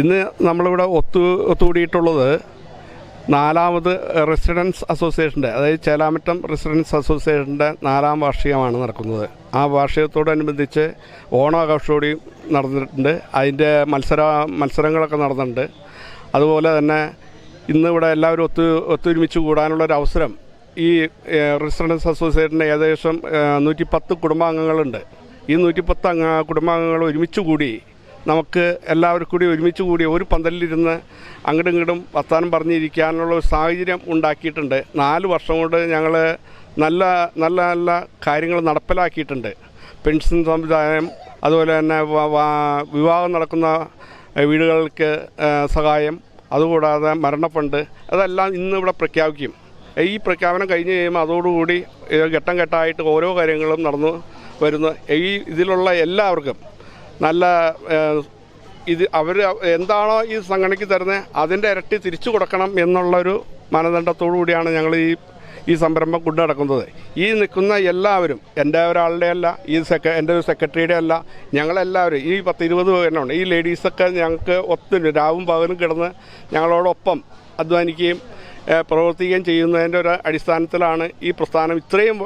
ഇന്ന് നമ്മളിവിടെ ഒത്തുകൂടിയിട്ടുള്ളത് നാലാമത് റെസിഡൻസ് അസോസിയേഷൻ്റെ, അതായത് ചേലാമറ്റം റെസിഡൻസ് അസോസിയേഷൻ്റെ 4ാം വാർഷികമാണ് നടക്കുന്നത്. ആ വാർഷികത്തോടനുബന്ധിച്ച് ഓണാഘോഷത്തോടെ നടന്നിട്ടുണ്ട്. അതിൻ്റെ മത്സരങ്ങളൊക്കെ നടന്നിട്ടുണ്ട്. അതുപോലെ തന്നെ ഇന്നിവിടെ എല്ലാവരും ഒത്തൊരുമിച്ച് കൂടാനുള്ളൊരവസരം ഈ റെസിഡൻസ് അസോസിയേഷൻ്റെ ഏകദേശം 110 കുടുംബാംഗങ്ങളുണ്ട്. ഈ 110 കുടുംബാംഗങ്ങൾ ഒരുമിച്ച് കൂടി നമുക്ക് എല്ലാവർക്കും കൂടി ഒരുമിച്ച് കൂടി ഒരു പന്തലിലിരുന്ന് അങ്ങോട്ടും ഇങ്ങോട്ടും വർത്താനം പറഞ്ഞിരിക്കാനുള്ള ഒരു സാഹചര്യം ഉണ്ടാക്കിയിട്ടുണ്ട്. 4 വർഷം കൊണ്ട് ഞങ്ങൾ നല്ല നല്ല നല്ല കാര്യങ്ങൾ നടപ്പിലാക്കിയിട്ടുണ്ട്. പെൻഷൻ സംവിധാനം, അതുപോലെ തന്നെ വിവാഹം നടക്കുന്ന വീടുകൾക്ക് സഹായം, അതുകൂടാതെ മരണഫണ്ട്, അതെല്ലാം ഇന്നിവിടെ പ്രഖ്യാപിക്കും. ഈ പ്രഖ്യാപനം കഴിഞ്ഞ് കഴിയുമ്പോൾ അതോടുകൂടി ഘട്ടം ഘട്ടമായിട്ട് ഓരോ കാര്യങ്ങളും നടന്നു വരുന്നു. ഇതിലുള്ള എല്ലാവർക്കും നല്ല അവർ എന്താണോ ഈ സംഘടനയ്ക്ക് തരുന്നത് അതിൻ്റെ ഇരട്ടി തിരിച്ചു കൊടുക്കണം എന്നുള്ളൊരു മാനദണ്ഡത്തോടു കൂടിയാണ് ഞങ്ങൾ ഈ സംരംഭം കൊണ്ടു നടക്കുന്നത്. ഈ നിൽക്കുന്ന എല്ലാവരും എൻ്റെ ഒരാളുടെ അല്ല, എൻ്റെ ഒരു സെക്രട്ടറിയുടെ അല്ല, ഞങ്ങളെല്ലാവരും ഈ 10-20 പേരുണ്ട്. ഈ ലേഡീസൊക്കെ ഞങ്ങൾക്ക് രാവും പകലും കിടന്ന് ഞങ്ങളോടൊപ്പം അധ്വാനിക്കുകയും പ്രവർത്തിക്കുകയും ചെയ്യുന്നതിൻ്റെ ഒരു അടിസ്ഥാനത്തിലാണ് ഈ പ്രസ്ഥാനം ഇത്രയും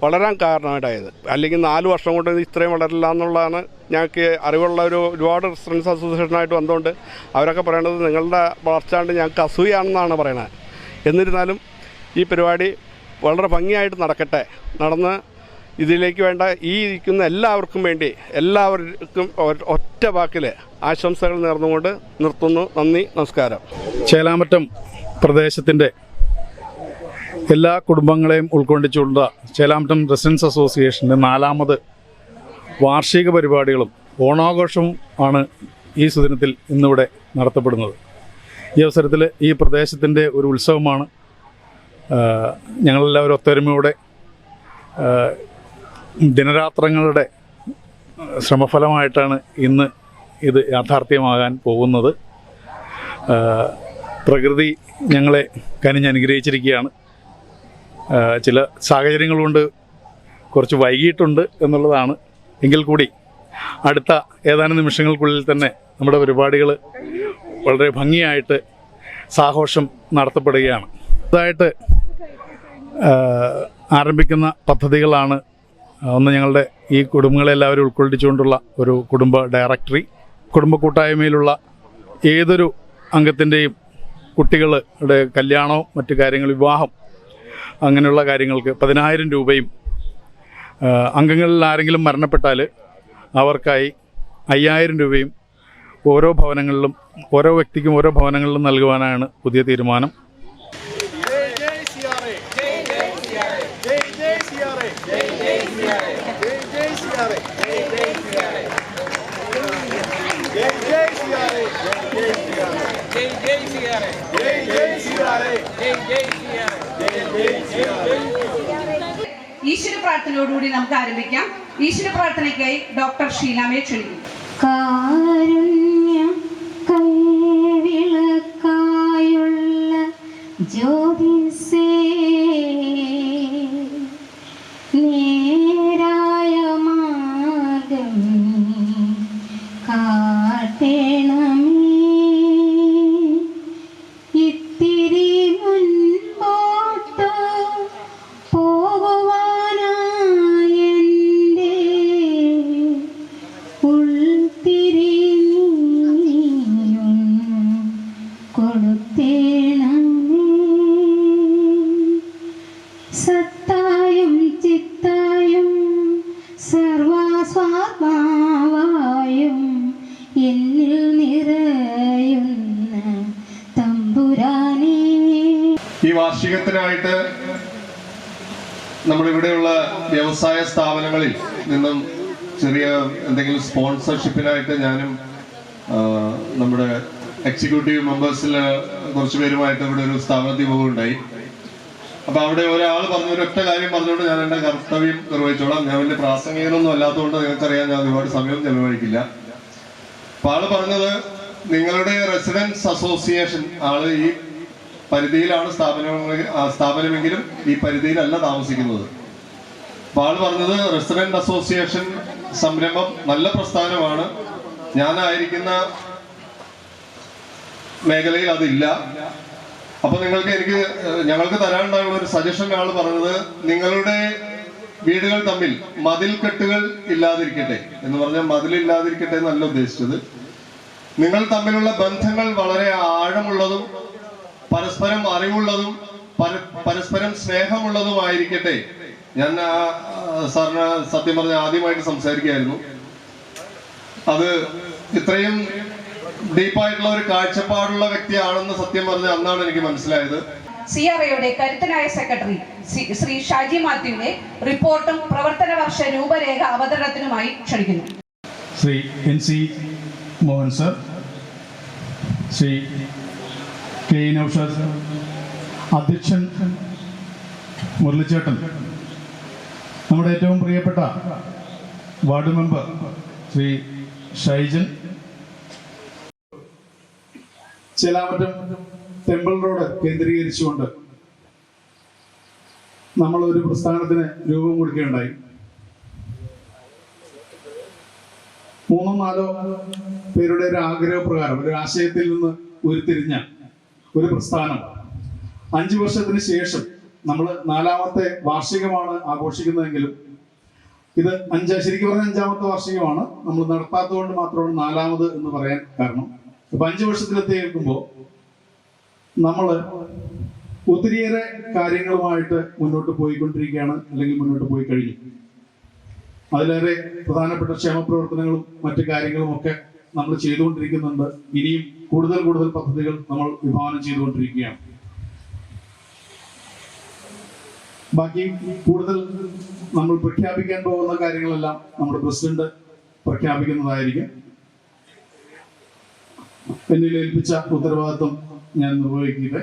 വളരാൻ കാരണമായിട്ടായത്. അല്ലെങ്കിൽ 4 വർഷം കൊണ്ട് ഇത്രയും വളരില്ല എന്നുള്ളതാണ് ഞങ്ങൾക്ക് അറിവുള്ള ഒരുപാട് റെസിഡൻസ് അസോസിയേഷനായിട്ട് വന്നുകൊണ്ട് അവരൊക്കെ പറയണത് നിങ്ങളുടെ വളർച്ചാണ്ട് ഞങ്ങൾക്ക് അസൂയാണെന്നാണ് പറയണത്. എന്നിരുന്നാലും ഈ പരിപാടി വളരെ ഭംഗിയായിട്ട് നടന്ന് ഇതിലേക്ക് വേണ്ട ഈ ഇരിക്കുന്ന എല്ലാവർക്കും വേണ്ടി എല്ലാവർക്കും ഒറ്റ വാക്കിൽ ആശംസകൾ നേർന്നുകൊണ്ട് നിർത്തുന്നു. നന്ദി, നമസ്കാരം. ചേലാമറ്റം പ്രദേശത്തിൻ്റെ എല്ലാ കുടുംബങ്ങളെയും ഉൾക്കൊണ്ടിച്ചുള്ള ചേലാമറ്റം റെസിഡൻസ് അസോസിയേഷൻ്റെ 4ാമത് വാർഷിക പരിപാടികളും ഓണാഘോഷവും ആണ് ഈ സുദിനത്തിൽ ഇന്നിവിടെ നടത്തപ്പെടുന്നത്. ഈ അവസരത്തിൽ ഈ പ്രദേശത്തിൻ്റെ ഒരു ഉത്സവമാണ്. ഞങ്ങളെല്ലാവരും ഒത്തൊരുമയോടെ ദിനരാത്രങ്ങളുടെ ശ്രമഫലമായിട്ടാണ് ഇന്ന് ഇത് യാഥാർത്ഥ്യമാകാൻ പോകുന്നത്. പ്രകൃതി ഞങ്ങളെ കനിഞ്ഞനുഗ്രഹിച്ചിരിക്കുകയാണ്. ചില സാഹചര്യങ്ങൾ കൊണ്ട് കുറച്ച് വൈകിയിട്ടുണ്ട് എന്നുള്ളതാണ്. എങ്കിൽ കൂടി അടുത്ത ഏതാനും നിമിഷങ്ങൾക്കുള്ളിൽ തന്നെ നമ്മുടെ പരിപാടികൾ വളരെ ഭംഗിയായിട്ട് സാഘോഷം നടത്തപ്പെടുകയാണ്. അതായിട്ട് ആരംഭിക്കുന്ന പദ്ധതികളാണ് ഒന്ന്, ഞങ്ങളുടെ ഈ കുടുംബങ്ങളെല്ലാവരും ഉൾക്കൊള്ളിച്ചുകൊണ്ടുള്ള ഒരു കുടുംബ ഡയറക്ടറി. കുടുംബ കൂട്ടായ്മയിലുള്ള ഏതൊരു അംഗത്തിൻ്റെയും കുട്ടികളുടെ കല്യാണവും മറ്റു കാര്യങ്ങൾ, വിവാഹം, അങ്ങനെയുള്ള കാര്യങ്ങൾക്ക് 10,000 രൂപയും, അംഗങ്ങളിൽ ആരെങ്കിലും മരണപ്പെട്ടാൽ അവർക്കായി 5,000 രൂപയും ഓരോ വ്യക്തിക്കും ഓരോ ഭവനങ്ങളിലും നൽകുവാനാണ് പുതിയ തീരുമാനം. ഈശ്വര പ്രാർത്ഥനയോടുകൂടി നമുക്ക് ആരംഭിക്കാം. ഈശ്വര പ്രാർത്ഥനയ്ക്കായി ഡോക്ടർ ഷീലാമയെ ക്ഷണിക്കും. കാരുണ്യം കൈവിളക്കായുള്ള ജ്യോതിസേ, നേരായ മാർഗം കാട്ടേണമേ, ഇത്തിരി മുൻപോട്ട് പോകുവാനായെൻ്റെ ഉൾത്തിരി നീയും കൊടുത്തേണമേ. സത്തായും ചിത്തായും സർവസ്വാത്മാവായും എന്നിൽ നിറയുന്ന തമ്പുരാനേ. ഈ വാർഷികത്തിനായിട്ട് നമ്മളിവിടെയുള്ള വ്യവസായ സ്ഥാപനങ്ങളിൽ നിന്നും ചെറിയ എന്തെങ്കിലും സ്പോൺസർഷിപ്പിനായിട്ട് ഞാനും നമ്മുടെ എക്സിക്യൂട്ടീവ് മെമ്പേഴ്സിൽ കുറച്ച് പേരുമായിട്ട് ഇവിടെ ഒരു സ്ഥാപനത്തിൽ പോകുകയുണ്ടായി. അപ്പൊ അവിടെ ഒരാൾ ഒരൊറ്റ കാര്യം പറഞ്ഞുകൊണ്ട് ഞാൻ എൻ്റെ കർത്തവ്യം നിർവഹിച്ചോളാം. ഞാൻ വലിയ പ്രാസംഗികനൊന്നും അല്ലാത്തതുകൊണ്ട് നിങ്ങൾക്കറിയാം ഞാൻ ഒരുപാട് സമയം ചെലവഴിക്കില്ല. അപ്പൊ ആള് പറഞ്ഞത്, നിങ്ങളുടെ റെസിഡൻസ് അസോസിയേഷൻ ആള് ഈ പരിധിയിലാണ് സ്ഥാപനമെങ്കിലും ഈ പരിധിയിലല്ല താമസിക്കുന്നത്. അപ്പോൾ ആള് പറഞ്ഞത്, റെസിഡന്റ് അസോസിയേഷൻ സംരംഭം നല്ല പ്രസ്ഥാനമാണ്. ഞാനായിരിക്കുന്ന മേഖലയിൽ അതില്ല. അപ്പൊ ഞങ്ങൾക്ക് തരാനുണ്ടായുള്ള ഒരു സജഷൻ ആൾ പറഞ്ഞത്, നിങ്ങളുടെ വീടുകൾ തമ്മിൽ മതിൽക്കെട്ടുകൾ ഇല്ലാതിരിക്കട്ടെ എന്ന് പറഞ്ഞാൽ മതിലില്ലാതിരിക്കട്ടെ എന്നല്ല ഉദ്ദേശിച്ചത്. നിങ്ങൾ തമ്മിലുള്ള ബന്ധങ്ങൾ വളരെ ആഴമുള്ളതും പരസ്പരം അറിവുള്ളതും പരസ്പരം സ്നേഹമുള്ളതുമായിരിക്കട്ടെ. ഞാൻ സാറിന് സത്യം പറഞ്ഞ ആദ്യമായിട്ട് സംസാരിക്കുകയായിരുന്നു. അത് ഇത്രയും ഡീപ്പായിട്ടുള്ള ഒരു കാഴ്ചപ്പാടുള്ള വ്യക്തിയാണെന്ന് സത്യം പറഞ്ഞ അന്നാണ് എനിക്ക് മനസ്സിലായത്. CRAയുടെ കരുത്തനായ സെക്രട്ടറി ശ്രീ ഷാജി മാത്യുവിനെ റിപ്പോർട്ടും പ്രവർത്തന വർഷ രൂപരേഖ അവതരണത്തിനുമായി ക്ഷണിക്കുന്നു. Shri NC Mohan sir, Shri K Naushad sir, അധ്യക്ഷൻ മുരളിച്ചേട്ടൻ, നമ്മുടെ ഏറ്റവും പ്രിയപ്പെട്ട ward member Shri Shaijan, Chelamattam temple road കേന്ദ്രീകരിച്ചുകൊണ്ട് നമ്മൾ ഒരു പ്രസ്ഥാനത്തിന് രൂപം കൊടുക്കുകയുണ്ടായി. 3-4 പേരുടെ ഒരു ആഗ്രഹപ്രകാരം, ഒരു ആശയത്തിൽ നിന്ന് ഉരുത്തിരിഞ്ഞ ഒരു പ്രസ്ഥാനം 5 വർഷത്തിന് ശേഷം നമ്മൾ 4ാമത്തെ വാർഷികമാണ് ആഘോഷിക്കുന്നതെങ്കിലും ഇത് ശരിക്കും പറഞ്ഞ 5ാമത്തെ വാർഷികമാണ്. നമ്മൾ നടത്താത്തതുകൊണ്ട് മാത്രമാണ് 4ാമത് എന്ന് പറയാൻ കാരണം. അപ്പൊ 5 വർഷത്തിലെത്തി നിൽക്കുമ്പോൾ നമ്മൾ ഒത്തിരിയേറെ കാര്യങ്ങളുമായിട്ട് മുന്നോട്ട് പോയിക്കൊണ്ടിരിക്കുകയാണ്, അല്ലെങ്കിൽ മുന്നോട്ട് പോയി കഴിഞ്ഞു. അതിലേറെ പ്രധാനപ്പെട്ട ക്ഷേമ പ്രവർത്തനങ്ങളും മറ്റു കാര്യങ്ങളും ഒക്കെ നമ്മൾ ചെയ്തുകൊണ്ടിരിക്കുന്നുണ്ട്. ഇനിയും കൂടുതൽ പദ്ധതികൾ നമ്മൾ വിഭാവനം ചെയ്തുകൊണ്ടിരിക്കുകയാണ്. ബാക്കി കൂടുതൽ നമ്മൾ പ്രഖ്യാപിക്കാൻ പോകുന്ന കാര്യങ്ങളെല്ലാം നമ്മുടെ പ്രസിഡന്റ് പ്രഖ്യാപിക്കുന്നതായിരിക്കും. എന്നിൽ ഏൽപ്പിച്ച ഉത്തരവാദിത്വം ഞാൻ നിർവഹിക്കട്ടെ.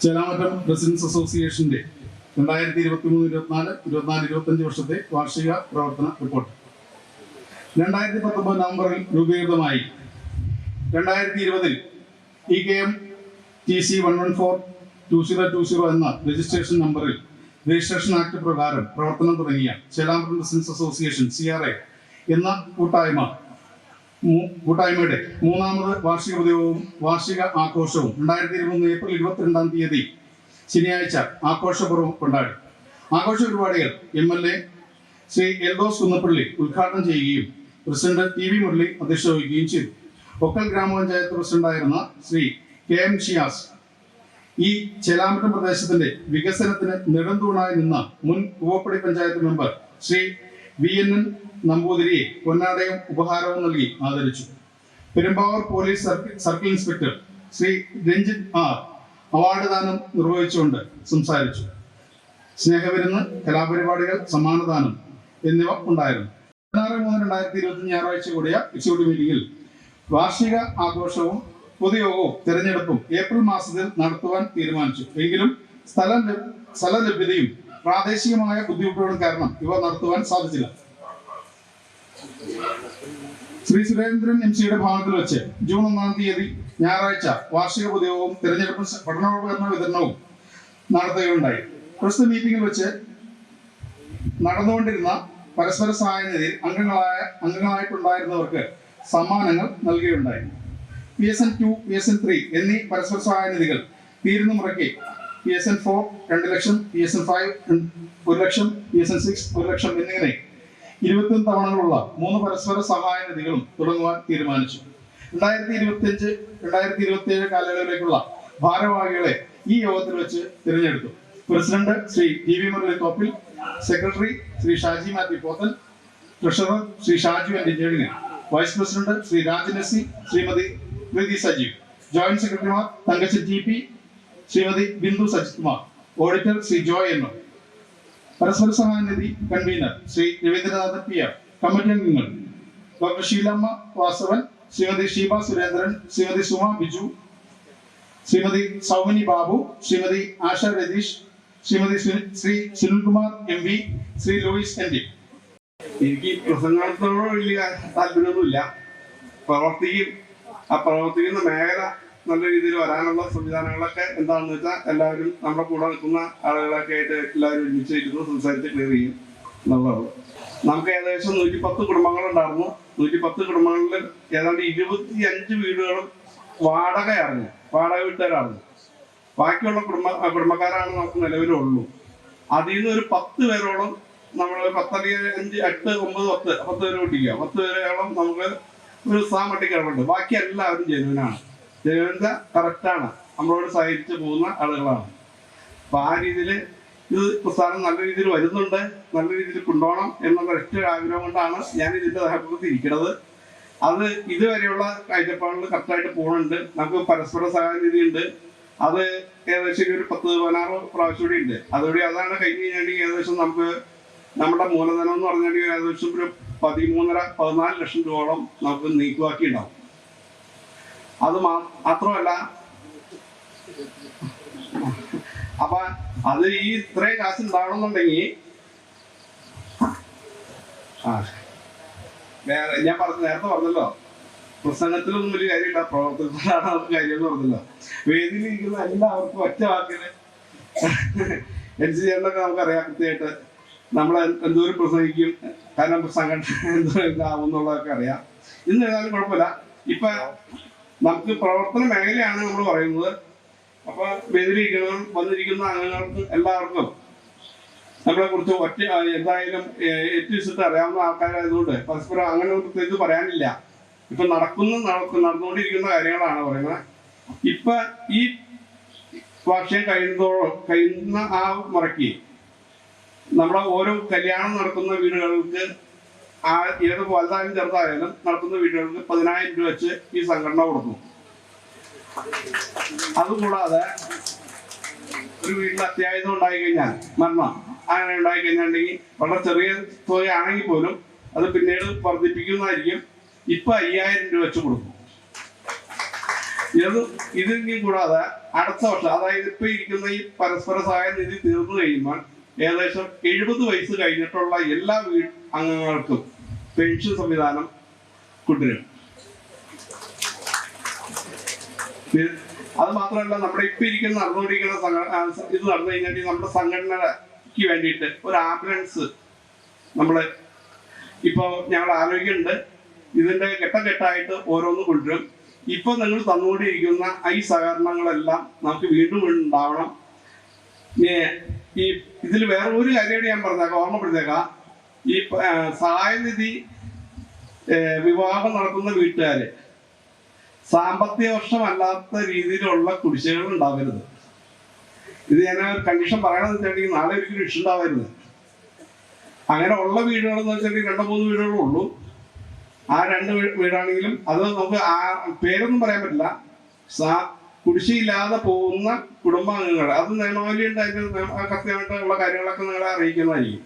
ചേലാമറ്റം റെസിഡൻസ് അസോസിയേഷന്റെ 2023-24-25 വർഷത്തെ വാർഷിക പ്രവർത്തന റിപ്പോർട്ട് 2019 നവംബറിൽ രൂപീകൃതമായി 2020 EKM TC 114-2020 എന്ന രജിസ്ട്രേഷൻ നമ്പറിൽ രജിസ്ട്രേഷൻ ആക്ട് പ്രകാരം പ്രവർത്തനം തുടങ്ങിയ ചേലാമറ്റം റെസിഡൻസ് അസോസിയേഷൻ CRA എന്ന കൂട്ടായ്മയുടെ 3ാമത് വാർഷിക പതിവും വാർഷിക ആഘോഷവും 2023 ഏപ്രിൽ 22-ാം തീയതി ശനിയാഴ്ച ആഘോഷപൂർവ്വം കൊണ്ടാടി. ആഘോഷ പരിപാടികൾ MLA ശ്രീ എൽദോസ് കുന്നപ്പള്ളി ഉദ്ഘാടനം ചെയ്യുകയും പ്രസിഡന്റ് TV മുരളി അധ്യക്ഷത വഹിക്കുകയും ചെയ്തു. ഒക്കൽ ഗ്രാമപഞ്ചായത്ത് പ്രസിഡന്റായിരുന്ന ശ്രീ KM ഷിയാസ് ഈ ചേലാമറ്റം പ്രദേശത്തിന്റെ വികസനത്തിന് നെടുന്തൂണായി നിന്ന മുൻ പൂവപ്പടി പഞ്ചായത്ത് മെമ്പർ ശ്രീ VNN നമ്പൂതിരിയെ പൊന്നാടയും ഉപഹാരവും നൽകി ആദരിച്ചു. Perumbavoor police circle inspector Shri Ranjith R award ദാനം നിർവഹിച്ചുകൊണ്ട് സംസാരിച്ചു. സ്നേഹവിരുന്ന്, കലാപരിപാടികൾ, സമ്മാനദാനം എന്നിവ ഉണ്ടായിരുന്നു. 16/3/2020 ഞായറാഴ്ച കൂടിയ എക്സിക്യൂട്ടീവ് മീറ്റിംഗിൽ വാർഷിക ആഘോഷവും പൊതുയോഗവും തെരഞ്ഞെടുപ്പും ഏപ്രിൽ മാസത്തിൽ നടത്തുവാൻ തീരുമാനിച്ചു. എങ്കിലും സ്ഥലലഭ്യതയും പ്രാദേശികമായ ബുദ്ധിമുട്ടുകളും കാരണം ഇവ നടത്തുവാൻ സാധിച്ചില്ല. ശ്രീ സുരേന്ദ്രൻ MCയുടെ ഭവനത്തിൽ വെച്ച് ജൂൺ 1-ാം തീയതി ഞായറാഴ്ച വാർഷിക പൊതുയോഗവും തെരഞ്ഞെടുപ്പും പഠനോപകരണ വിതരണവും നടത്തുകയുണ്ടായി. പ്രസ്തുത മീറ്റിംഗിൽ വെച്ച് നടന്നുകൊണ്ടിരുന്ന പരസ്പര സഹായ നിധിയിൽ അംഗങ്ങളായിട്ടുണ്ടായിരുന്നവർക്ക് സമ്മാനങ്ങൾ നൽകുകയുണ്ടായി. PSN2, PSN3 എന്നീ പരസ്പര സഹായ നിധികൾ തീരുന്ന മുറയ്ക്ക് PSN4 2 ലക്ഷം, PSN5 1 ലക്ഷം, PSN6 1 ലക്ഷം എന്നിങ്ങനെ 21 തവണകളുള്ള 3 പരസ്പര സഹായ നിധികളും തുടങ്ങുവാൻ തീരുമാനിച്ചു. 2025-2027 കാലയളവിലേക്കുള്ള ഭാരവാഹികളെ ഈ യോഗത്തിൽ വെച്ച് തിരഞ്ഞെടുത്തു. President Shri TV Murali Thoppil, secretary Shri Shaji Mathew Pothan, treasurer Shri Shaju N. ജേഡിന്, vice president Shri Rajan SC, Shrimati Preethi Sajeev, joint സെക്രട്ടറിമാർ Thankachan TP, Shrimati Bindu Sajith Kumar, auditor Shri Joy N. പരസ്പര സഹായ നിധി convener Shri Raveendranathan PR, committee അംഗങ്ങൾ doctor Sheelamma Vasavan, Shrimati Sheeba Surendran, Shrimati Suma Biju, Shrimati Saumini Babu, Shrimati Asha Ratheesh, Shrimati Shri Sunilkumar MV, Shri Louis ND. എനിക്ക് പ്രസംഗത്തോട് വലിയ താല്പര്യമൊന്നുമില്ല. പ്രവർത്തിക്കുന്ന മേഖല നല്ല രീതിയിൽ വരാനുള്ള സംവിധാനങ്ങളൊക്കെ എന്താണെന്ന് വെച്ചാൽ എല്ലാവരും നമ്മുടെ കൂടെ നിൽക്കുന്ന ആളുകളൊക്കെ ആയിട്ട് എല്ലാവരും ഒരുമിച്ചിരുന്ന് സംസാരിച്ച് ക്ലിയർ ചെയ്യും എന്നുള്ളതാണ്. നമുക്ക് ഏകദേശം 110 കുടുംബങ്ങളുണ്ടായിരുന്നു. 110 കുടുംബങ്ങളിൽ ഏതാണ്ട് 25 വീടുകളും വാടക വീട്ടുകാരായിരുന്നു. ബാക്കിയുള്ള കുടുംബക്കാരാണ് നമുക്ക് നിലവിലുള്ളൂ. അതിൽ നിന്ന് ഒരു 10 പേരോളം നമ്മൾ 10 അല്ലെങ്കിൽ 5, 8, 9, 10 പേര് കൂട്ടിക്കുക. 10 പേരോളം നമുക്ക് ഒരു സാമ്പത്തികമുണ്ട്. ബാക്കി എല്ലാവരും ജനുവിനാണ്. ജനുവിൻ്റെ കറക്റ്റാണ്, നമ്മളോട് സഹകരിച്ച് പോകുന്ന ആളുകളാണ്. അപ്പം ആ രീതിയിൽ ഇത് പ്രസ്ഥാനം നല്ല രീതിയിൽ വരുന്നുണ്ട്, നല്ല രീതിയിൽ കൊണ്ടുപോകണം എന്നുള്ള ഒറ്റ ആഗ്രഹം കൊണ്ടാണ് ഞാൻ ഇതിൻ്റെ സഹകരണത്തിൽ ഇരിക്കുന്നത്. അത് ഇതുവരെയുള്ള കാഴ്ചപ്പാടുകൾ കറക്റ്റായിട്ട് പോകുന്നുണ്ട്. നമുക്ക് പരസ്പര സഹായനിധി ഉണ്ട്. അത് ഏകദേശം ഒരു 10-16 പ്രാവശ്യം കൂടി ഉണ്ട്. അതുകൂടി അതാണ് കഴിഞ്ഞ് കഴിഞ്ഞിട്ടുണ്ടെങ്കിൽ ഏകദേശം നമുക്ക് നമ്മുടെ മൂലധനം എന്ന് പറഞ്ഞിട്ടുണ്ടെങ്കിൽ ഏകദേശം ഒരു 13.5-14 ലക്ഷം രൂപയോളം നമുക്ക് നീക്കുവാക്കി ഉണ്ടാവും. അത് മാത്രമല്ല, അപ്പൊ അത് ഈ ഇത്രയും കാശ് ഉണ്ടാവണമെന്നുണ്ടെങ്കിൽ ഞാൻ നേരത്തെ പറഞ്ഞല്ലോ, പ്രസംഗത്തിലൊന്നും വലിയ കാര്യമില്ല, പ്രവർത്തനത്തിലാണ് അവർക്ക് കാര്യം എന്ന് പറഞ്ഞല്ലോ. വേദിയിലിരിക്കുന്ന എല്ലാവർക്കും ഒറ്റ വാക്കിന് ചേട്ടനൊക്കെ നമുക്കറിയാം കൃത്യമായിട്ട് നമ്മൾ എന്തോരം പ്രസംഗിക്കും, കാരണം സംഘടന എന്തോരം ആവും എന്നുള്ളതൊക്കെ അറിയാം. ഇന്ന് ഏതായാലും കുഴപ്പമില്ല. ഇപ്പൊ നമുക്ക് പ്രവർത്തന മേഖലയാണ് നമ്മൾ പറയുന്നത്. അപ്പൊ വേദിയിലിരിക്കുന്നവർ വന്നിരിക്കുന്ന അംഗങ്ങൾക്ക് എല്ലാവർക്കും നമ്മളെ കുറിച്ച് എന്തായാലും ഏറ്റവും അറിയാവുന്ന ആൾക്കാരായതുകൊണ്ട് പരസ്പരം അങ്ങനെ ഒരു ഇത് പറയാനില്ല. ഇപ്പൊ നടന്നുകൊണ്ടിരിക്കുന്ന കാര്യങ്ങളാണ് പറയുന്നത്. ഇപ്പൊ ഈ വാർഷികം കഴിയുന്ന ആ മുറയ്ക്ക് നമ്മുടെ ഓരോ കല്യാണം നടക്കുന്ന വീടുകൾക്ക് ഏത് വലുതായാലും ചെറുതായാലും നടക്കുന്ന വീടുകൾക്ക് 10,000 രൂപ വെച്ച് ഈ സംഘടന കൊടുക്കും. അതുകൂടാതെ ഒരു വീട്ടിൽ അത്യാഹിതം ഉണ്ടായിക്കഴിഞ്ഞാൽ, മരണം അങ്ങനെ ഉണ്ടായിക്കഴിഞ്ഞാൽ വളരെ ചെറിയ തുകയാണെങ്കിൽ പോലും അത് പിന്നീട് വർദ്ധിപ്പിക്കുന്നതായിരിക്കും. ഇപ്പൊ 5,000 രൂപ വെച്ച് കൊടുക്കും. ഇതിന് കൂടാതെ അടുത്ത വർഷം, അതായത് ഇപ്പൊ ഇരിക്കുന്ന ഈ പരസ്പര സഹായ നിധി തീർന്നു കഴിയുമ്പോൾ ഏകദേശം 70 വയസ്സ് കഴിഞ്ഞിട്ടുള്ള എല്ലാ അംഗങ്ങൾക്കും പെൻഷൻ സംവിധാനം കൊണ്ടുവരും. അത് മാത്രമല്ല, നമ്മുടെ ഇപ്പൊ നടന്നുകൊണ്ടിരിക്കുന്ന ഇത് നടന്നു കഴിഞ്ഞാൽ നമ്മുടെ സംഘടനയ്ക്ക് വേണ്ടിയിട്ട് ഒരു ആംബുലൻസ് നമ്മള് ഇപ്പൊ ഞങ്ങൾ ആലോചിക്കുന്നുണ്ട്. ഇതിന്റെ ഘട്ടഘട്ടമായിട്ട് ഓരോന്ന് കൊണ്ടുവരും. ഇപ്പൊ നിങ്ങൾ തന്നുകൊണ്ടിരിക്കുന്ന ഈ സഹകരണങ്ങളെല്ലാം നമുക്ക് വീണ്ടും ഉണ്ടാവണം. ഈ ഇതിൽ വേറെ ഒരു കാര്യമാണ് ഞാൻ പറഞ്ഞേക്കാം, ഓർമ്മപ്പെടുത്തേക്കാം. ഈ സഹായനിധി വിവാഹം നടത്തുന്ന വീട്ടുകാര് സാമ്പത്തിക വർഷമല്ലാത്ത രീതിയിലുള്ള കുടിശ്ശികകൾ ഉണ്ടാവരുത്. ഇത് ഞാൻ കണ്ടീഷൻ പറയണമെന്ന് വെച്ചിട്ടുണ്ടെങ്കിൽ നാളെ ഒരിക്കലും ഇഷ്യൂ ഉണ്ടാവരുത്. അങ്ങനെ ഉള്ള വീടുകളെന്ന് വെച്ചിട്ടുണ്ടെങ്കിൽ 2-3 വീടുകളേ ഉള്ളൂ. ആ 2 വീടാണെങ്കിലും അത് നമുക്ക് ആ പേരൊന്നും പറയാൻ പറ്റില്ല. കുടിശ്ശിയില്ലാതെ പോകുന്ന കുടുംബാംഗങ്ങൾ, അത് നിയമാവലിയുണ്ട്. അതിന്റെ കൃത്യമായിട്ടുള്ള കാര്യങ്ങളൊക്കെ നിങ്ങളെ അറിയിക്കുന്നതായിരിക്കും.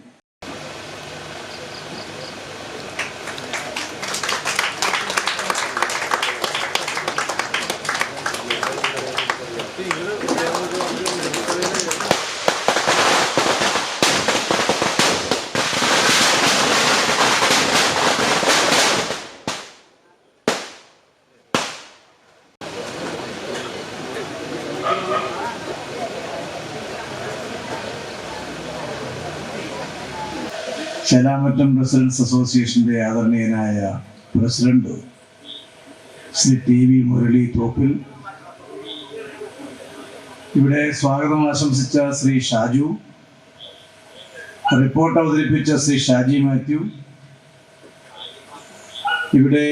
ചേലാമറ്റം റെസിഡൻസ് അസോസിയേഷന്റെ ആദരണീയനായ പ്രസിഡന്റ് ശ്രീ TV മുരളി തോപ്പിൽ, ഇവിടെ സ്വാഗതം ആശംസിച്ച ശ്രീ ഷാജു, റിപ്പോർട്ട് അവതരിപ്പിച്ച ശ്രീ ഷാജി മാത്യു, ഇവിടെ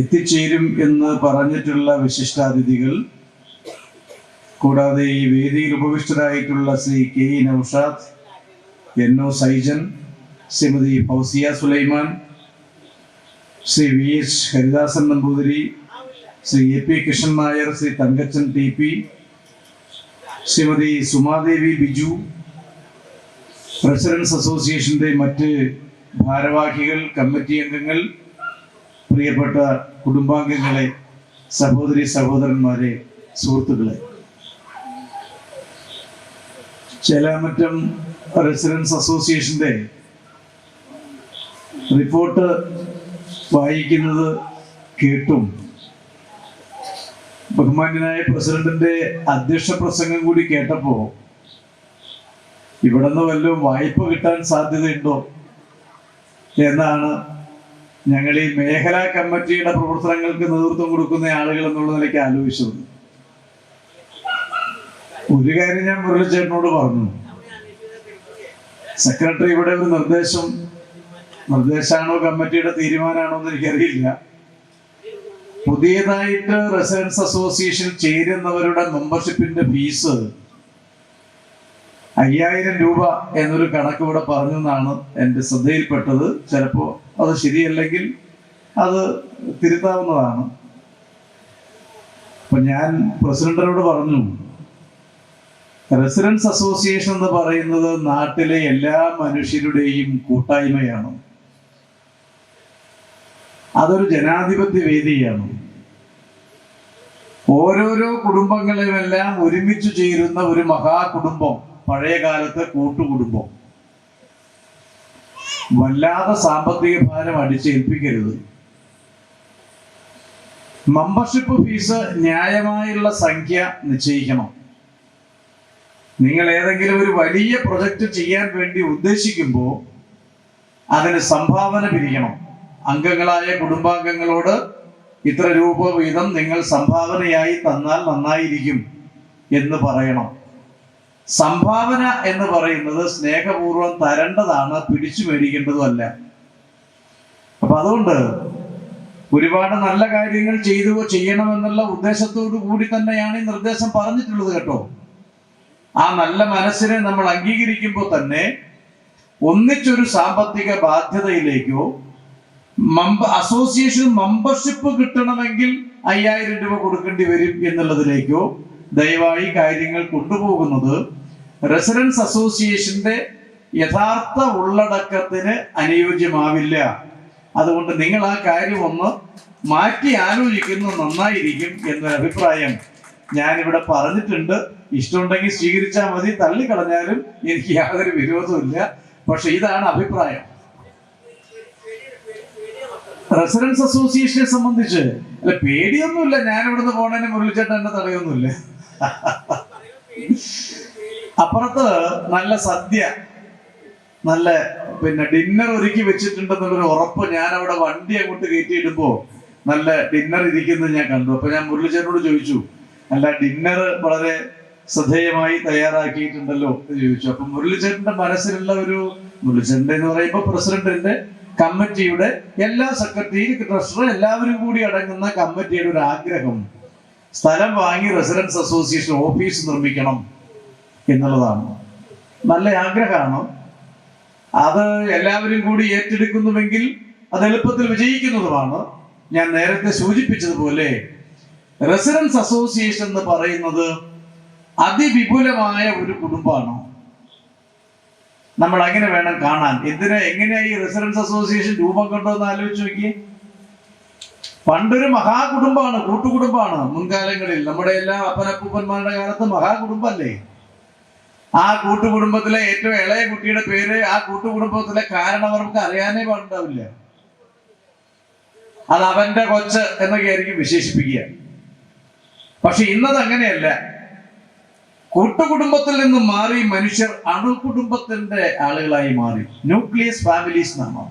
എത്തിച്ചേരും എന്ന് പറഞ്ഞിട്ടുള്ള വിശിഷ്ടാതിഥികൾ, കൂടാതെ ഈ വേദിയിൽ ഉപവിഷ്ടരായിട്ടുള്ള Shri KE Naushad, NO Saijan, Shrimati Fousiya Sulaiman, Shri VH Haridasan Namboothiri, Shri AP Krishnan Nair, Shri Thankachan TP, Shrimati Sumadevi Biju, residents അസോസിയേഷന്റെ മറ്റ് ഭാരവാഹികൾ, കമ്മിറ്റി അംഗങ്ങൾ, പ്രിയപ്പെട്ട കുടുംബാംഗങ്ങളെ, സഹോദരി സഹോദരന്മാരെ, സുഹൃത്തുക്കളെ, ചേലാമറ്റം റെസിഡൻസ് അസോസിയേഷന്റെ റിപ്പോർട്ട് വായിക്കുന്നത് കേട്ടും ബഹുമാന്യനായ പ്രസിഡന്റിന്റെ അധ്യക്ഷ പ്രസംഗം കൂടി കേട്ടപ്പോ ഇവിടെ നിന്ന് വല്ലതും വായ്പ കിട്ടാൻ സാധ്യതയുണ്ടോ എന്നാണ് ഞങ്ങൾ ഈ മേഖലാ കമ്മിറ്റിയുടെ പ്രവർത്തനങ്ങൾക്ക് നേതൃത്വം കൊടുക്കുന്ന ആളുകൾ എന്നുള്ള നിലയ്ക്ക് ആലോചിച്ചത്. ഒരു കാര്യം ഞാൻ മുരളിച്ചേട്ടനോട് പറഞ്ഞു, സെക്രട്ടറി ഇവിടെ ഒരു നിർദ്ദേശമാണോ കമ്മിറ്റിയുടെ തീരുമാനമാണോ എന്ന് എനിക്കറിയില്ല. പുതിയതായിട്ട് റെസിഡൻസ് അസോസിയേഷൻ ചേരുന്നവരുടെ മെമ്പർഷിപ്പിന്റെ ഫീസ് 5000 രൂപ എന്നൊരു കണക്ക് ഇവിടെ പറഞ്ഞു എന്നാണ് എൻ്റെ ശ്രദ്ധയിൽപ്പെട്ടത്. ചിലപ്പോൾ അത് ശരിയല്ലെങ്കിൽ അത് തിരുത്താവുന്നതാണ്. അപ്പൊ ഞാൻ പ്രസിഡന്റിനോട് പറഞ്ഞു, റെസിഡൻസ് അസോസിയേഷൻ എന്ന് പറയുന്നത് നാട്ടിലെ എല്ലാ മനുഷ്യരുടെയും കൂട്ടായ്മയാണ്. അതൊരു ജനാധിപത്യ വേദിയാണ്. ഓരോരോ കുടുംബങ്ങളെയുമെല്ലാം ഒരുമിച്ച് ചേരുന്ന ഒരു മഹാകുടുംബം, പഴയ കാലത്തെ കൂട്ടുകുടുംബം. വല്ലാതെ സാമ്പത്തിക ഭാരം അടിച്ചേൽപ്പിക്കരുത്. മെമ്പർഷിപ്പ് ഫീസ് ന്യായമായുള്ള സംഖ്യ നിശ്ചയിക്കണം. നിങ്ങൾ ഏതെങ്കിലും ഒരു വലിയ പ്രൊജക്റ്റ് ചെയ്യാൻ വേണ്ടി ഉദ്ദേശിക്കുമ്പോൾ അതിന് സംഭാവന പിരിക്കണം. അംഗങ്ങളായ കുടുംബാംഗങ്ങളോട് ഇത്ര രൂപ വീതം നിങ്ങൾ സംഭാവനയായി തന്നാൽ നന്നായിരിക്കും എന്ന് പറയണം. സംഭാവന എന്ന് പറയുന്നത് സ്നേഹപൂർവ്വം തരേണ്ടതാണ്, പിടിച്ചു മേടിക്കേണ്ടതുമല്ല. അപ്പൊ അതുകൊണ്ട് ഒരുപാട് നല്ല കാര്യങ്ങൾ ചെയ്യണമെന്നുള്ള ഉദ്ദേശത്തോടു കൂടി തന്നെയാണ് ഈ നിർദ്ദേശം പറഞ്ഞിട്ടുള്ളത് കേട്ടോ. ആ നല്ല മനസ്സിനെ നമ്മൾ അംഗീകരിക്കുമ്പോൾ തന്നെ ഒന്നിച്ചൊരു സാമ്പത്തിക ബാധ്യതയിലേക്കോ അസോസിയേഷൻ മെമ്പർഷിപ്പ് കിട്ടണമെങ്കിൽ 5000 രൂപ കൊടുക്കേണ്ടി വരും എന്നുള്ളതിലേക്കോ ദയവായി കാര്യങ്ങൾ കൊണ്ടുപോകുന്നത് റെസിഡൻസ് അസോസിയേഷന്റെ യഥാർത്ഥ ഉള്ളടക്കത്തിന് അനുയോജ്യമാവില്ല. അതുകൊണ്ട് നിങ്ങൾ ആ കാര്യം ഒന്ന് മാറ്റി ആലോചിക്കുന്നത് നന്നായിരിക്കും എന്നൊരു അഭിപ്രായം ഞാനിവിടെ പറഞ്ഞിട്ടുണ്ട്. ഇഷ്ടമുണ്ടെങ്കിൽ സ്വീകരിച്ചാൽ മതി, തള്ളിക്കളഞ്ഞാലും എനിക്ക് യാതൊരു വിരോധമില്ല. പക്ഷെ ഇതാണ് അഭിപ്രായം. റെസിഡൻസ് അസോസിയേഷനെ സംബന്ധിച്ച് അല്ല, പേടിയൊന്നുമില്ല. ഞാൻ ഇവിടുന്ന് പോണേനെ മുരളിച്ചേട്ടൻ എന്നെ തടയൊന്നുമില്ല. അപ്പുറത്ത് നല്ല സദ്യ, നല്ല ഡിന്നർ ഒരുക്കി വെച്ചിട്ടുണ്ടെന്നുള്ളൊരു ഉറപ്പ് ഞാൻ അവിടെ വണ്ടി അങ്ങോട്ട് കയറ്റിയിടുമ്പോ നല്ല ഡിന്നർ ഇരിക്കുന്നത് ഞാൻ കണ്ടു. അപ്പൊ ഞാൻ മുരളിച്ചേട്ടനോട് ചോദിച്ചു, അല്ല ഡിന്നർ വളരെ ശ്രദ്ധേയമായി തയ്യാറാക്കിയിട്ടുണ്ടല്ലോ എന്ന് ചോദിച്ചു. അപ്പൊ മുരളിച്ചേട്ടന്റെ മനസ്സിലുള്ള മുരളിച്ചേട്ടൻ എന്ന് പറയുമ്പോൾ പ്രസിഡന്റിന്റെ കമ്മിറ്റിയുടെ എല്ലാ സെക്രട്ടറി, ട്രഷറർ എല്ലാവരും കൂടി അടങ്ങുന്ന കമ്മിറ്റിയുടെ ഒരു ആഗ്രഹം സ്ഥലം വാങ്ങി റെസിഡൻസ് അസോസിയേഷൻ ഓഫീസ് നിർമ്മിക്കണം എന്നുള്ളതാണ്. നല്ല ആഗ്രഹമാണ്. അത് എല്ലാവരും കൂടി ഏറ്റെടുക്കുന്നുവെങ്കിൽ അത് എളുപ്പത്തിൽ വിജയിക്കുന്നതുമാണ്. ഞാൻ നേരത്തെ സൂചിപ്പിച്ചതുപോലെ റെസിഡൻസ് അസോസിയേഷൻ എന്ന് പറയുന്നത് അതിവിപുലമായ ഒരു കുടുംബമാണ്. നമ്മൾ അങ്ങനെ വേണം കാണാൻ. എങ്ങനെയാ ഈ റെസിഡൻസ് അസോസിയേഷൻ രൂപം കൊണ്ടോന്ന് ആലോചിച്ച് നോക്കിയേ. പണ്ടൊരു മഹാകുടുംബമാണ്, കൂട്ടുകുടുംബമാണ്. മുൻകാലങ്ങളിൽ നമ്മുടെ എല്ലാ അപ്പനപ്പൂപ്പന്മാരുടെ കാലത്ത് മഹാകുടുംബല്ലേ. ആ കൂട്ടുകുടുംബത്തിലെ ഏറ്റവും ഇളയ കുട്ടിയുടെ പേര് ആ കൂട്ടുകുടുംബത്തിലെ കാരണവർക്ക് അറിയാനേ പാടുണ്ടാവില്ല. അത് അവന്റെ കൊച്ച് എന്നൊക്കെ ആയിരിക്കും വിശേഷിപ്പിക്കുക. പക്ഷെ ഇന്നത് അങ്ങനെയല്ല. കൂട്ടുകുടുംബത്തിൽ നിന്നും മാറി മനുഷ്യർ അണുകുടുംബത്തിന്റെ ആളുകളായി മാറി. ന്യൂക്ലിയസ് ഫാമിലീസ് എന്നാണ്.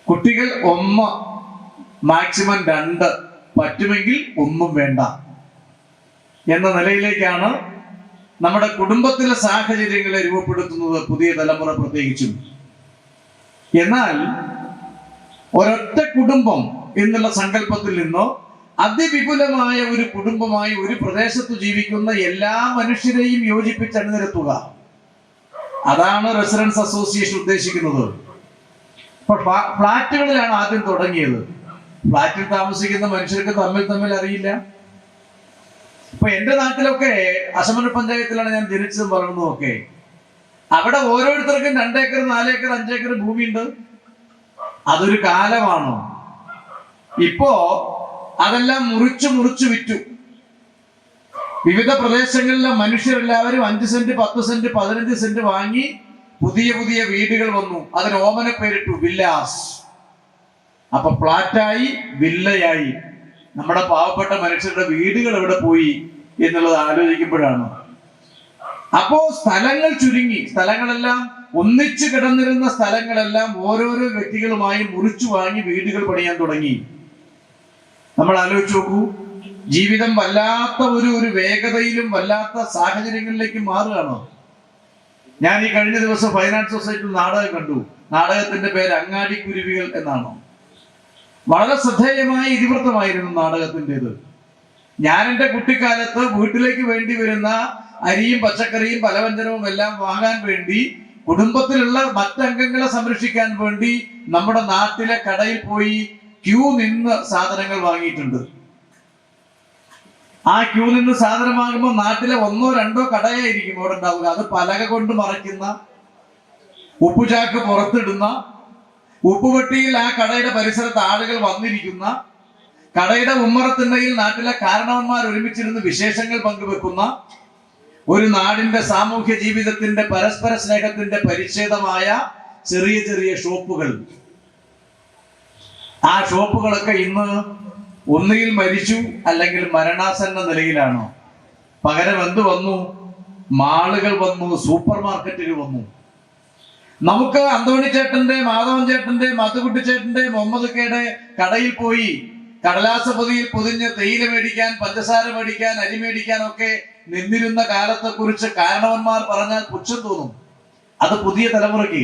കുട്ടികൾ 1, മാക്സിമം 2, പറ്റുമെങ്കിൽ 1 വേണ്ട എന്ന നിലയിലേക്കാണ് നമ്മുടെ കുടുംബത്തിലെ സാഹചര്യങ്ങളെ രൂപപ്പെടുത്തുന്നത്, പുതിയ തലമുറ പ്രത്യേകിച്ചും. എന്നാൽ ഒരൊറ്റ കുടുംബം എന്നുള്ള സങ്കല്പത്തിൽ നിന്നോ അതിവിപുലമായ ഒരു കുടുംബമായി ഒരു പ്രദേശത്ത് ജീവിക്കുന്ന എല്ലാ മനുഷ്യരെയും യോജിപ്പിച്ച് അണിനിരത്തുക, അതാണ് റെസിഡൻസ് അസോസിയേഷൻ ഉദ്ദേശിക്കുന്നത്. ഫ്ലാറ്റുകളിലാണ് ആദ്യം തുടങ്ങിയത്. ഫ്ലാറ്റിൽ താമസിക്കുന്ന മനുഷ്യർക്ക് തമ്മിൽ അറിയില്ല. ഇപ്പൊ എന്റെ നാട്ടിലൊക്കെ അശമന പഞ്ചായത്തിലാണ് ഞാൻ ജനിച്ചതും വളർന്നതും ഒക്കെ. അവിടെ ഓരോരുത്തർക്കും 2 ഏക്കർ 4 ഏക്കർ 5 ഏക്കർ ഭൂമിയുണ്ട്. അതൊരു കാലമാണ്. ഇപ്പോ അതെല്ലാം മുറിച്ചു വിറ്റു. വിവിധ പ്രദേശങ്ങളിലെ മനുഷ്യരെല്ലാവരും 5 സെന്റ് 10 സെന്റ് 15 സെന്റ് വാങ്ങി പുതിയ വീടുകൾ വന്നു. അതിന് ഓമന പേരിട്ടു വില്ലാസ്. അപ്പൊ ഫ്ലാറ്റായി, വില്ലയായി. നമ്മുടെ പാവപ്പെട്ട മനുഷ്യരുടെ വീടുകൾ എവിടെ പോയി എന്നുള്ളത് ആലോചിക്കുമ്പോഴാണ് അപ്പോ സ്ഥലങ്ങൾ ചുരുങ്ങി, സ്ഥലങ്ങളെല്ലാം ഒന്നിച്ചു കിടന്നിരുന്ന സ്ഥലങ്ങളെല്ലാം ഓരോരോ വ്യക്തികളുമായി മുറിച്ചു വാങ്ങി വീടുകൾ പണിയാൻ തുടങ്ങി. നമ്മൾ ആലോചിച്ച് നോക്കൂ, ജീവിതം വല്ലാത്ത ഒരു വേഗതയിലും വല്ലാത്ത സാഹചര്യങ്ങളിലേക്ക് മാറുകയാണോ? ഞാൻ ഈ കഴിഞ്ഞ ദിവസം ഫൈനാൻസ് സൊസൈറ്റിയിൽ നാടകം കണ്ടു. നാടകത്തിന്റെ പേര് അങ്ങാടിക്കുരുവികൾ എന്നാണ്. വളരെ ശ്രദ്ധേയമായ ഇതിവൃത്തമായിരുന്നു നാടകത്തിൻ്റെത്. ഞാൻ എൻ്റെ കുട്ടിക്കാലത്ത് വീട്ടിലേക്ക് വേണ്ടി വരുന്ന അരിയും പച്ചക്കറിയും പലവ്യഞ്ജനവും എല്ലാം വാങ്ങാൻ വേണ്ടി, കുടുംബത്തിലുള്ള മറ്റംഗങ്ങളെ സംരക്ഷിക്കാൻ വേണ്ടി നമ്മുടെ നാട്ടിലെ കടയിൽ പോയി ക്യൂ നിന്ന് സാധനങ്ങൾ വാങ്ങിയിട്ടുണ്ട്. ആ ക്യൂ നിന്ന് സാധനം വാങ്ങുമ്പോൾ നാട്ടിലെ 1-2 കടയായിരിക്കും അവിടെ ഉണ്ടാവുക. അത് പലക കൊണ്ട് മറയ്ക്കുന്ന, ഉപ്പുചാക്ക് പുറത്തിടുന്ന, ഉപ്പുപെട്ടിയിൽ ആ കടയുടെ പരിസരത്ത് ആളുകൾ വന്നിരിക്കുന്ന, കടയുടെ ഉമ്മറത്തിണ്ടയിൽ നാട്ടിലെ കാരണവന്മാർ ഒരുമിച്ചിരുന്ന് വിശേഷങ്ങൾ പങ്കുവെക്കുന്ന ഒരു നാടിന്റെ സാമൂഹ്യ ജീവിതത്തിന്റെ പരസ്പര സ്നേഹത്തിന്റെ പരിച്ഛേദമായ ചെറിയ ചെറിയ ഷോപ്പുകൾ. ആ ഷോപ്പുകളൊക്കെ ഇന്ന് ഒന്നുകിൽ മരിച്ചു അല്ലെങ്കിൽ മരണാസന്ന നിലയിലാണോ? പകരം എന്ത് വന്നു? മാളുകൾ വന്നു, സൂപ്പർ മാർക്കറ്റുകൾ വന്നു. നമുക്ക് അന്തോണി ചേട്ടന്റെ, മാധവൻ ചേട്ടന്റെ, മാത്തുക്കുട്ടി ചേട്ടന്റെ, മുഹമ്മദ് കയുടെ കടയിൽ പോയി കടലാസ പൊതിയിൽ പൊതിഞ്ഞ് തേയില മേടിക്കാൻ, പഞ്ചസാര മേടിക്കാൻ, അരി മേടിക്കാൻ ഒക്കെ നിന്നിരുന്ന കാലത്തെ കുറിച്ച് കാരണവന്മാർ പറഞ്ഞാൽ പുച്ഛം തോന്നും. അത് പുതിയ തലമുറയ്ക്ക്.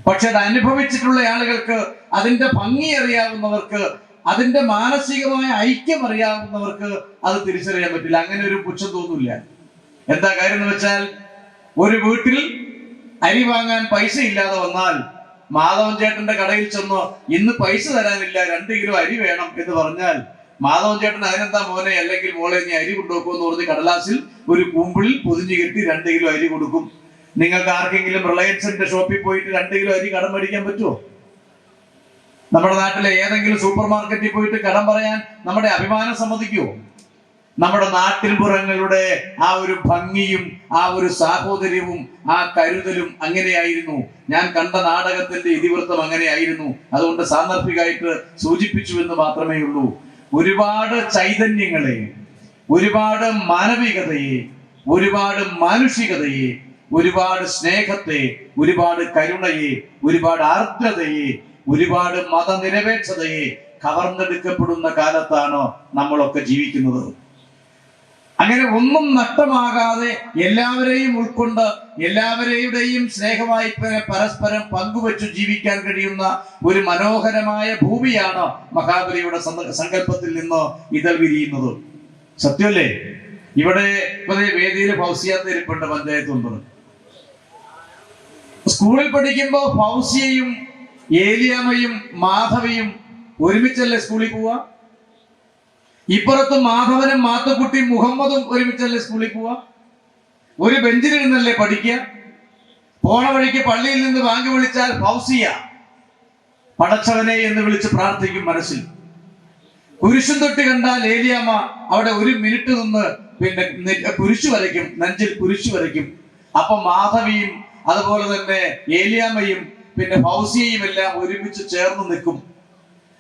പക്ഷെ അത് അനുഭവിച്ചിട്ടുള്ള ആളുകൾക്ക്, അതിന്റെ ഭംഗി അറിയാവുന്നവർക്ക്, അതിന്റെ മാനസികമായ ഐക്യം അറിയാവുന്നവർക്ക് അത് തിരിച്ചറിയാൻ പറ്റില്ല. അങ്ങനെ ഒരു പുച്ഛം തോന്നില്ല. എന്താ കാര്യം എന്ന് വെച്ചാൽ, ഒരു വീട്ടിൽ അരി വാങ്ങാൻ പൈസ ഇല്ലാതെ വന്നാൽ മാധവൻ ചേട്ടന്റെ കടയിൽ ചെന്ന് ഇന്ന് പൈസ തരാനില്ല, 2 കിലോ അരി വേണം എന്ന് പറഞ്ഞാൽ മാധവൻ ചേട്ടൻ അതിനെന്താ മോനെ അല്ലെങ്കിൽ മോളെ നീ അരി കൊണ്ടുപോക്കുമെന്ന് പറഞ്ഞ് കടലാസിൽ ഒരു കൂമ്പിളിൽ പൊതിഞ്ഞു കെട്ടി 2 കിലോ അരി കൊടുക്കും. നിങ്ങൾക്ക് ആർക്കെങ്കിലും റിലയൻസിന്റെ ഷോപ്പിൽ പോയിട്ട് 2 കിലോ അരി കടം മേടിക്കാൻ പറ്റുമോ? നമ്മുടെ നാട്ടിലെ ഏതെങ്കിലും സൂപ്പർ മാർക്കറ്റിൽ പോയിട്ട് കടം പറയാൻ നമ്മുടെ അഭിമാനം സമ്മതിക്കുമോ? നമ്മുടെ നാട്ടിൻപുറങ്ങളുടെ ആ ഒരു ഭംഗിയും ആ ഒരു സാഹോദര്യവും ആ കരുതലും അങ്ങനെയായിരുന്നു. ഞാൻ കണ്ട നാടകത്തിന്റെ ഇതിവൃത്തം അങ്ങനെയായിരുന്നു. അതുകൊണ്ട് സാന്ദർഭികമായിട്ട് സൂചിപ്പിച്ചു എന്ന് മാത്രമേ ഉള്ളൂ. ഒരുപാട് ചൈതന്യങ്ങളെ, ഒരുപാട് മാനവികതയെ, ഒരുപാട് മാനുഷികതയെ, ഒരുപാട് സ്നേഹത്തെ, ഒരുപാട് കരുണയെ, ഒരുപാട് ആർദ്രതയെ, ഒരുപാട് മതനിരപേക്ഷതയെ കവർന്നെടുക്കപ്പെടുന്ന കാലത്താണ് നമ്മളൊക്കെ ജീവിക്കുന്നത്. അങ്ങനെ ഒന്നും നഷ്ടമാകാതെ എല്ലാവരെയും ഉൾക്കൊണ്ട് എല്ലാവരെയും സ്നേഹമായി പരസ്പരം പങ്കുവച്ചു ജീവിക്കാൻ കഴിയുന്ന ഒരു മനോഹരമായ ഭൂമിയാണ് മഹാബലിയുടെ സങ്കല്പത്തിൽ നിന്ന് ഇതൾ വിരിയുന്നത്. സത്യമല്ലേ? ഇവിടെ വേദിയിൽ ഫൗസിയാത്തിരിപ്പുണ്ട്, പഞ്ചായത്തുണ്ട്. സ്കൂളിൽ പഠിക്കുമ്പോൾ ഫൗസിയയും ഏലിയാമ്മയും മാധവിയും ഒരുമിച്ചല്ലേ സ്കൂളിൽ പോവാ? ഇപ്പുറത്ത് മാധവനും മാത്തുക്കുട്ടിയും മുഹമ്മദും ഒരുമിച്ചല്ലേ സ്കൂളിൽ പോവാ? ഒരു ബെഞ്ചിൽ നിന്നല്ലേ പഠിക്കുക? പോണ വഴിക്ക് പള്ളിയിൽ നിന്ന് വാങ്ങി വിളിച്ചാൽ ഫൗസിയ പടച്ചവനെ എന്ന് വിളിച്ച് പ്രാർത്ഥിക്കും മനസ്സിൽ. കുരിശും തൊട്ടി കണ്ടാൽ ഏലിയാമ്മ അവിടെ 1 മിനിറ്റ് നിന്ന് പിന്നെ കുരിശു വരയ്ക്കും, നെഞ്ചിൽ കുരിശു വരയ്ക്കും. അപ്പൊ മാധവിയും അതുപോലെ തന്നെ ഏലിയാമ്മയും പിന്നെ ഫൗസിയയും എല്ലാം ഒരുമിച്ച് ചേർന്ന് നിൽക്കും.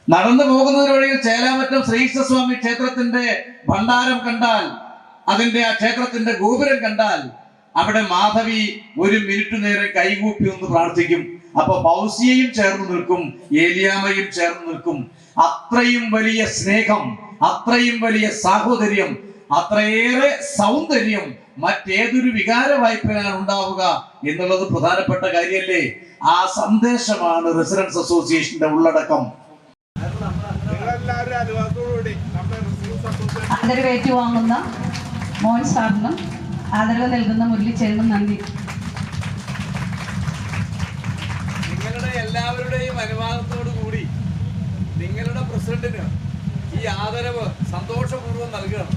നടന്നു പോകുന്നതിന് വഴിയിൽ ചേലാമറ്റം ശ്രീകൃഷ്ണസ്വാമി ക്ഷേത്രത്തിന്റെ ഭണ്ഡാരം കണ്ടാൽ, അതിന്റെ ആ ക്ഷേത്രത്തിന്റെ ഗോപുരം കണ്ടാൽ അവിടെ മാധവി 1 മിനിറ്റ് നേരം കൈകൂപ്പി ഒന്ന് പ്രാർത്ഥിക്കും. അപ്പൊ ഫൗസിയയും ചേർന്ന് നിൽക്കും, ഏലിയാമ്മയും ചേർന്ന് നിൽക്കും. അത്രയും വലിയ സ്നേഹം, അത്രയും വലിയ സാഹോദര്യം, അത്രയേറെ സൗന്ദര്യം മറ്റേതൊരു വികാര വായ്പയാണ് ഉണ്ടാവുക എന്നുള്ളത് പ്രധാനപ്പെട്ട കാര്യമല്ലേ? ആ സന്ദേശമാണ് റെസിഡൻസ് അസോസിയേഷന്റെ ഉള്ളടക്കം. ആദരവ് ഏറ്റുവാങ്ങുന്ന മോൻ സാറിനും ആദരവ് നൽകുന്ന മുരളിച്ചേട്ടനും നന്ദി. നിങ്ങളുടെ എല്ലാവരുടെയും അനുവാദത്തോടു കൂടി നിങ്ങളുടെ പ്രസിഡന്റിന് ഈ ആദരവ് സന്തോഷപൂർവ്വം നൽകണം.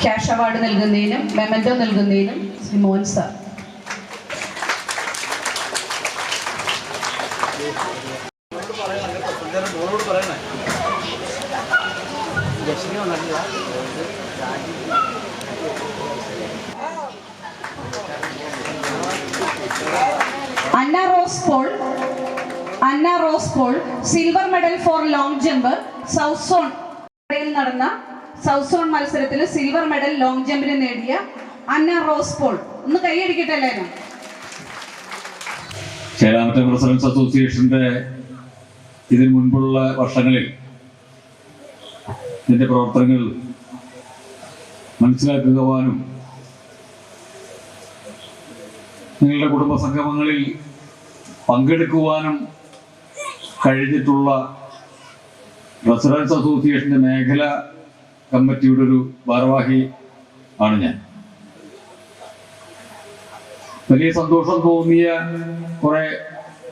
ക്യാഷ് അവാർഡ് നൽകുന്നതിനും മെമന്റോ നൽകുന്നതിനും ശ്രീ മോൻ sir. Anna Rose Paul, silver medal for long jump, South Zone ഫ്ലോറിഡയിൽ നടന്ന സൗത്ത് സോൺ മത്സരത്തിൽ സിൽവർ മെഡൽ ലോങ് ജമ്പിന് നേടിയ അന്ന റോസ് പോൾ. ഒന്ന് കൈയടിക്കട്ടെ എല്ലാവരും. ചേലാമറ്റം റെസിഡൻസ് അസോസിയേഷന്റെ ഇതിനു മുൻപുള്ള വർഷങ്ങളിൽ ഇതിന്റെ പ്രവർത്തനങ്ങൾ മനസ്സിലാക്കുവാനും നിങ്ങളുടെ കുടുംബ സംഗമങ്ങളിൽ പങ്കെടുക്കുവാനും കഴിഞ്ഞിട്ടുള്ള റെസിഡൻസ് അസോസിയേഷന്റെ മേഖല കമ്മിറ്റിയുടെ ഒരു ഭാരവാഹി ആണ് ഞാൻ. വലിയ സന്തോഷം തോന്നിയ കുറെ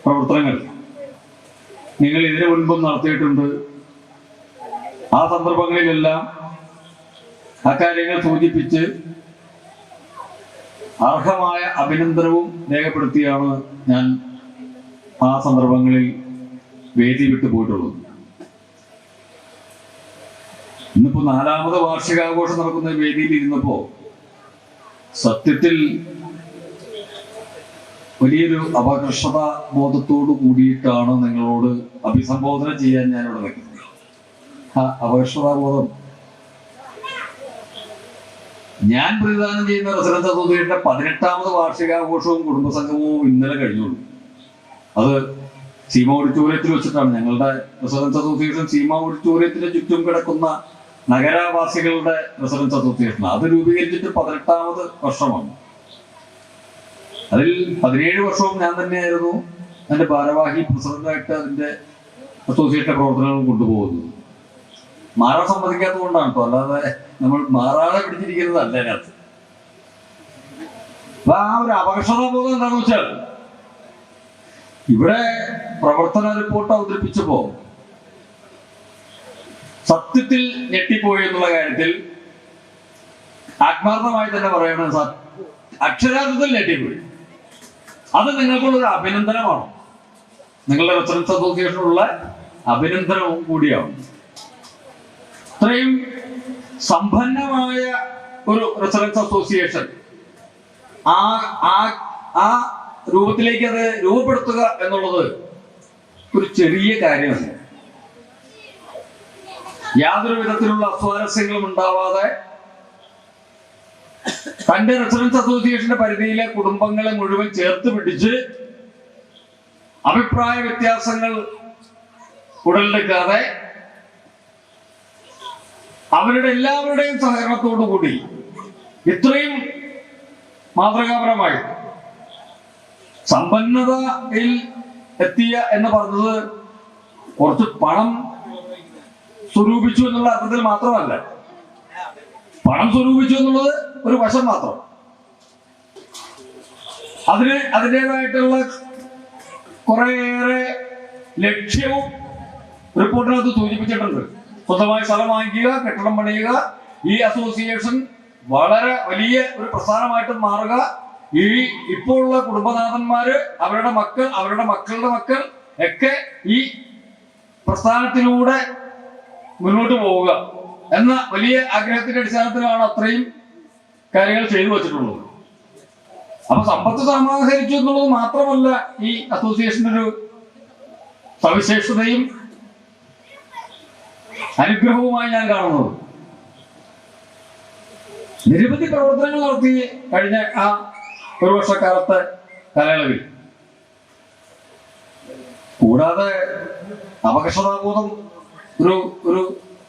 പ്രവർത്തനങ്ങൾ നിങ്ങൾ ഇതിനു മുൻപും നടത്തിയിട്ടുണ്ട്. ആ സന്ദർഭങ്ങളിലെല്ലാം ആ കാര്യങ്ങൾ സൂചിപ്പിച്ച് അർഹമായ അഭിനന്ദനവും രേഖപ്പെടുത്തിയാണ് ഞാൻ ആ സന്ദർഭങ്ങളിൽ വേദി വിട്ടു പോയിട്ടുള്ളത്. ഇന്നിപ്പോ 4ാമത് വാർഷികാഘോഷം നടക്കുന്ന വേദിയിൽ ഇരുന്നപ്പോ സത്യത്തിൽ വലിയൊരു അപകർഷത ബോധത്തോടു കൂടിയിട്ടാണ് നിങ്ങളോട് അഭിസംബോധന ചെയ്യാൻ ഞാനിവിടെ നിൽക്കുന്നത്. ആ അപകർഷതാബോധം ഞാൻ പ്രതിദാനം ചെയ്യുന്ന റെസിഡൻസ് അസോസിയേഷന്റെ 18ാമത് വാർഷികാഘോഷവും കുടുംബസംഗമവും ഇന്നലെ കഴിഞ്ഞുള്ളൂ. അത് സീമ ഓഡിറ്റോറിയത്തിൽ വെച്ചിട്ടാണ്. ഞങ്ങളുടെ റെസിഡൻസ് അസോസിയേഷൻ സീമ ഓഡിറ്റോറിയത്തിന് ചുറ്റും കിടക്കുന്ന നഗരവാസികളുടെ റെസിഡൻസ് അസോസിയേഷൻ അത് രൂപീകരിച്ചിട്ട് 18ാമത് വർഷമാണ്. അതിൽ 17 വർഷവും ഞാൻ തന്നെയായിരുന്നു അതിന്റെ ഭാരവാഹി പ്രസിഡന്റായിട്ട് അതിന്റെ അസോസിയേഷന്റെ പ്രവർത്തനങ്ങൾ കൊണ്ടുപോകുന്നത്. മാറാൻ സമ്മതിക്കാത്തത് കൊണ്ടാണ് കേട്ടോ, അല്ലാതെ നമ്മൾ മാറാതെ പിടിച്ചിരിക്കുന്നത് അല്ല അതിനകത്ത്. അപ്പൊ ആ ഒരു അപകർഷതാബോധം എന്താണെന്ന് വെച്ചാൽ ഇവിടെ പ്രവർത്തന റിപ്പോർട്ട് അവതരിപ്പിച്ചപ്പോ സത്യത്തിൽ ഞെട്ടിപ്പോയി എന്നുള്ള കാര്യത്തിൽ ആത്മാർത്ഥമായി തന്നെ പറയണം, അക്ഷരാർത്ഥത്തിൽ ഞെട്ടിപ്പോയി. അത് നിങ്ങൾക്കുള്ളൊരു അഭിനന്ദനമാണ്, നിങ്ങളുടെ റെസിഡൻസ് അസോസിയേഷനുള്ള അഭിനന്ദനവും കൂടിയാണ്. ഇത്രയും സമ്പന്നമായ ഒരു റെസിഡൻസ് അസോസിയേഷൻ ആ രൂപത്തിലേക്ക് അത് രൂപപ്പെടുത്തുക എന്നുള്ളത് ഒരു ചെറിയ കാര്യമല്ല. യാതൊരു വിധത്തിലുള്ള അസ്വാരസ്യങ്ങളും ഉണ്ടാവാതെ തന്റെ റെസിഡൻസ് അസോസിയേഷന്റെ പരിധിയിലെ കുടുംബങ്ങളെ മുഴുവൻ ചേർത്ത് പിടിച്ച് അഭിപ്രായ വ്യത്യാസങ്ങൾ ഉടലെടുക്കാതെ അവരുടെ എല്ലാവരുടെയും സഹകരണത്തോടു കൂടി ഇത്രയും മാതൃകാപരമായി സമ്പന്നതയിൽ എത്തിയ എന്ന് പറഞ്ഞത് കുറച്ച് പണം സ്വരൂപിച്ചു എന്നുള്ള അർത്ഥത്തിൽ മാത്രമല്ല. പണം സ്വരൂപിച്ചു എന്നുള്ളത് ഒരു വശം മാത്രം. അതിൻ്റെതായിട്ടുള്ള കുറേയേറെ ലക്ഷ്യവും റിപ്പോർട്ടിനകത്ത് സൂചിപ്പിച്ചിട്ടുണ്ട്. സ്വന്തമായി സ്ഥലം വാങ്ങിക്കുക, കെട്ടിടം പണിയുക, ഈ അസോസിയേഷൻ വളരെ വലിയ ഒരു പ്രസ്ഥാനമായിട്ട് മാറുക, ഈ ഇപ്പോൾ ഉള്ള കുടുംബനാഥന്മാര് അവരുടെ മക്കൾ അവരുടെ മക്കളുടെ മക്കൾ ഒക്കെ ഈ പ്രസ്ഥാനത്തിലൂടെ മുന്നോട്ട് പോവുക എന്ന വലിയ ആഗ്രഹത്തിന്റെ അടിസ്ഥാനത്തിലാണ് അത്രയും കാര്യങ്ങൾ ചെയ്തു വച്ചിട്ടുള്ളത്. അപ്പൊ സമ്പത്ത് സമാഹരിച്ചു എന്നുള്ളത് മാത്രമല്ല ഈ അസോസിയേഷന്റെ ഒരു സവിശേഷതയും അനുഗ്രഹവുമായി ഞാൻ കാണുന്നത്. നിരവധി പ്രവർത്തനങ്ങൾ നടത്തി കഴിഞ്ഞ ആ ഒരു വർഷക്കാലത്തെ കാലയളവിൽ. കൂടാതെ അപകർഷതാബോധം ഒരു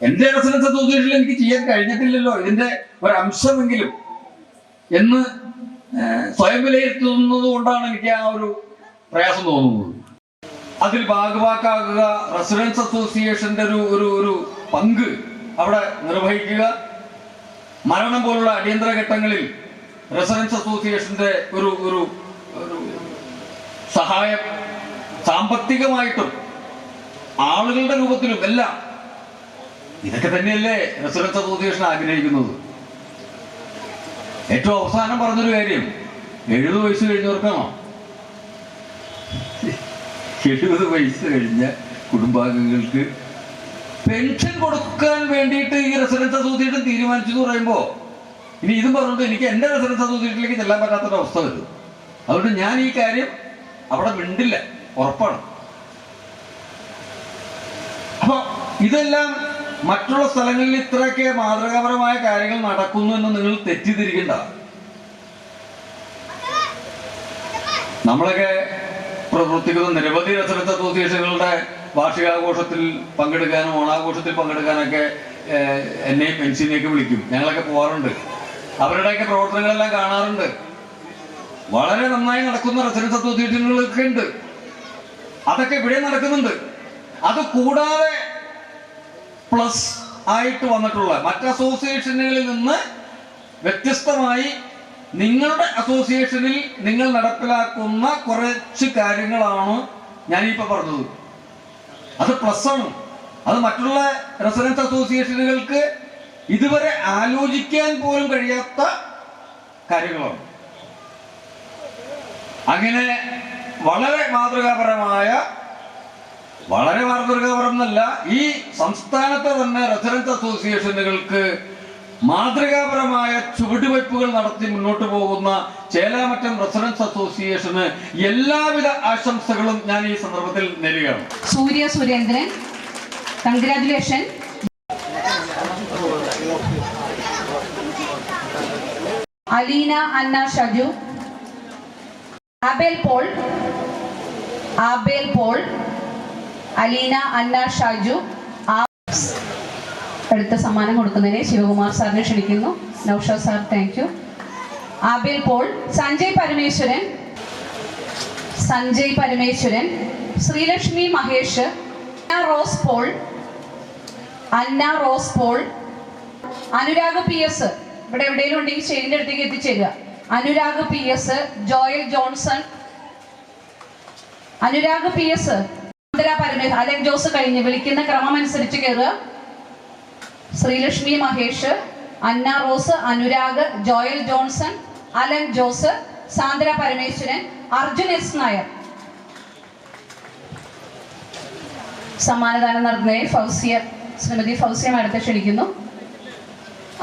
എന്റെ റെസിഡൻസ് അസോസിയേഷനിൽ എനിക്ക് ചെയ്യാൻ കഴിഞ്ഞിട്ടില്ലല്ലോ ഇതിന്റെ ഒരംശമെങ്കിലും എന്ന് സ്വയം വിലയിരുത്തുന്നത് കൊണ്ടാണ് എനിക്ക് ആ ഒരു പ്രയാസം തോന്നുന്നത്. അതിൽ ഭാഗവാക്കാകുക, റെസിഡൻസ് അസോസിയേഷന്റെ ഒരു പങ്ക് അവിടെ നിർവഹിക്കുക, മരണം പോലുള്ള അടിയന്തര ഘട്ടങ്ങളിൽ റെസിഡൻസ് അസോസിയേഷന്റെ ഒരു സഹായം സാമ്പത്തികമായിട്ടും ആളുകളുടെ രൂപത്തിലും എല്ലാം. ഇതൊക്കെ തന്നെയല്ലേ റെസിഡൻസ് അസോസിയേഷൻ ആഗ്രഹിക്കുന്നത്. ഏറ്റവും അവസാനം പറഞ്ഞൊരു കാര്യം, 70 വയസ്സ് കഴിഞ്ഞവർക്കാണോ? 70 വയസ്സ് കഴിഞ്ഞ കുടുംബാംഗങ്ങൾക്ക് പെൻഷൻ കൊടുക്കാൻ വേണ്ടിയിട്ട് ഈ റെസിഡൻസ് അസോസിയേഷൻ തീരുമാനിച്ചു എന്ന് പറയുമ്പോ ഇനി ഇതും പറഞ്ഞിട്ട് എനിക്ക് എന്റെ റെസിഡൻസ് അസോസിയേഷനിലേക്ക് ചെല്ലാൻ പറ്റാത്തൊരു അവസ്ഥ വരും. അതുകൊണ്ട് ഞാൻ ഈ കാര്യം അവിടെ മിണ്ടില്ല, ഉറപ്പാണ്. അപ്പൊ ഇതെല്ലാം മറ്റുള്ള സ്ഥലങ്ങളിൽ ഇത്രയൊക്കെ മാതൃകാപരമായ കാര്യങ്ങൾ നടക്കുന്നു എന്ന് നിങ്ങൾ തെറ്റിദ്ധരിക്കണ്ട. നമ്മളൊക്കെ പ്രവർത്തിക്കുന്ന നിരവധി റെസിഡൻസ് അസോസിയേഷനുകളുടെ വാർഷികാഘോഷത്തിൽ പങ്കെടുക്കാനും ഓണാഘോഷത്തിൽ പങ്കെടുക്കാനൊക്കെ എന്നെയും പെൻസിനെയൊക്കെ വിളിക്കും. ഞങ്ങളൊക്കെ പോകാറുണ്ട്. അവരുടെയൊക്കെ പ്രവർത്തനങ്ങളെല്ലാം കാണാറുണ്ട്. വളരെ നന്നായി നടക്കുന്ന റെസിഡൻസ് അസോസിയേഷനുകളൊക്കെ ഉണ്ട്. അതൊക്കെ ഇവിടെ നടക്കുന്നുണ്ട്. അത് കൂടാതെ പ്ലസ് ആയിട്ട് വന്നിട്ടുള്ള മറ്റ് അസോസിയേഷനുകളിൽ നിന്ന് വ്യത്യസ്തമായി നിങ്ങളുടെ അസോസിയേഷനിൽ നിങ്ങൾ നടപ്പിലാക്കുന്ന കുറച്ച് കാര്യങ്ങളാണ് ഞാനിപ്പോൾ പറഞ്ഞത്. അത് പ്ലസ് ആണ്. അത് മറ്റുള്ള റെസിഡൻസ് അസോസിയേഷനുകൾക്ക് ഇതുവരെ ആലോചിക്കാൻ പോലും കഴിയാത്ത കാര്യങ്ങളാണ്. അങ്ങനെ വളരെ മാതൃകാപരം എന്നല്ല, ഈ സംസ്ഥാനത്തെ തന്നെ റെസിഡൻസ് അസോസിയേഷനുകൾക്ക് മാതൃകാപരമായ ചുവടുവയ്പ്പുകൾ നടത്തി മുന്നോട്ട് പോകുന്ന ചേലാമറ്റം റെസിഡൻസ് അസോസിയേഷന് എല്ലാവിധ ആശംസകളും ഞാൻ ഈ സന്ദർഭത്തിൽ നേരുകയാണ്. സൂര്യ സുരേന്ദ്രൻ, കൺഗ്രാറ്റുലേഷൻ. അലീന അന്ന ഷജു, ആബേൽ പോൾ, അലീന അന്ന ഷാജു. അടുത്ത സമ്മാനം കൊടുക്കുന്നതിന് ശിവകുമാർ സാറിനെ ക്ഷണിക്കുന്നു. Naushad sir, thank you. Abel Paul. Sanjay Parameswaran, Sreelakshmi Mahesh, Anna Rose Paul, Anurag PS. ഇവിടെ എവിടെയെങ്കിലും ഉണ്ടെങ്കിൽ സ്റ്റേജിന്റെ അടുത്തേക്ക് എത്തിച്ചേരുക. അനുരാഗ് PS, ജോയൽ ജോൺസൺ, അനുരാഗ് PS, പരമേശ്വരൻ, അലൻ ജോസ് കഴിഞ്ഞ് വിളിക്കുന്ന ക്രമം അനുസരിച്ച് കയറുക. ശ്രീലക്ഷ്മി മഹേഷ്, അന്ന റോസ്, അനുരാഗ്, ജോയൽ ജോൺസൺ, അലൻ ജോസ്, സാന്ദ്ര പരമേശ്വരൻ, അർജുൻ S നായർ. സമ്മാനദാനം നടത്തുന്നതിന് ശ്രീമതി ഫൗസിയ മാഡത്തെ ക്ഷണിക്കുന്നു.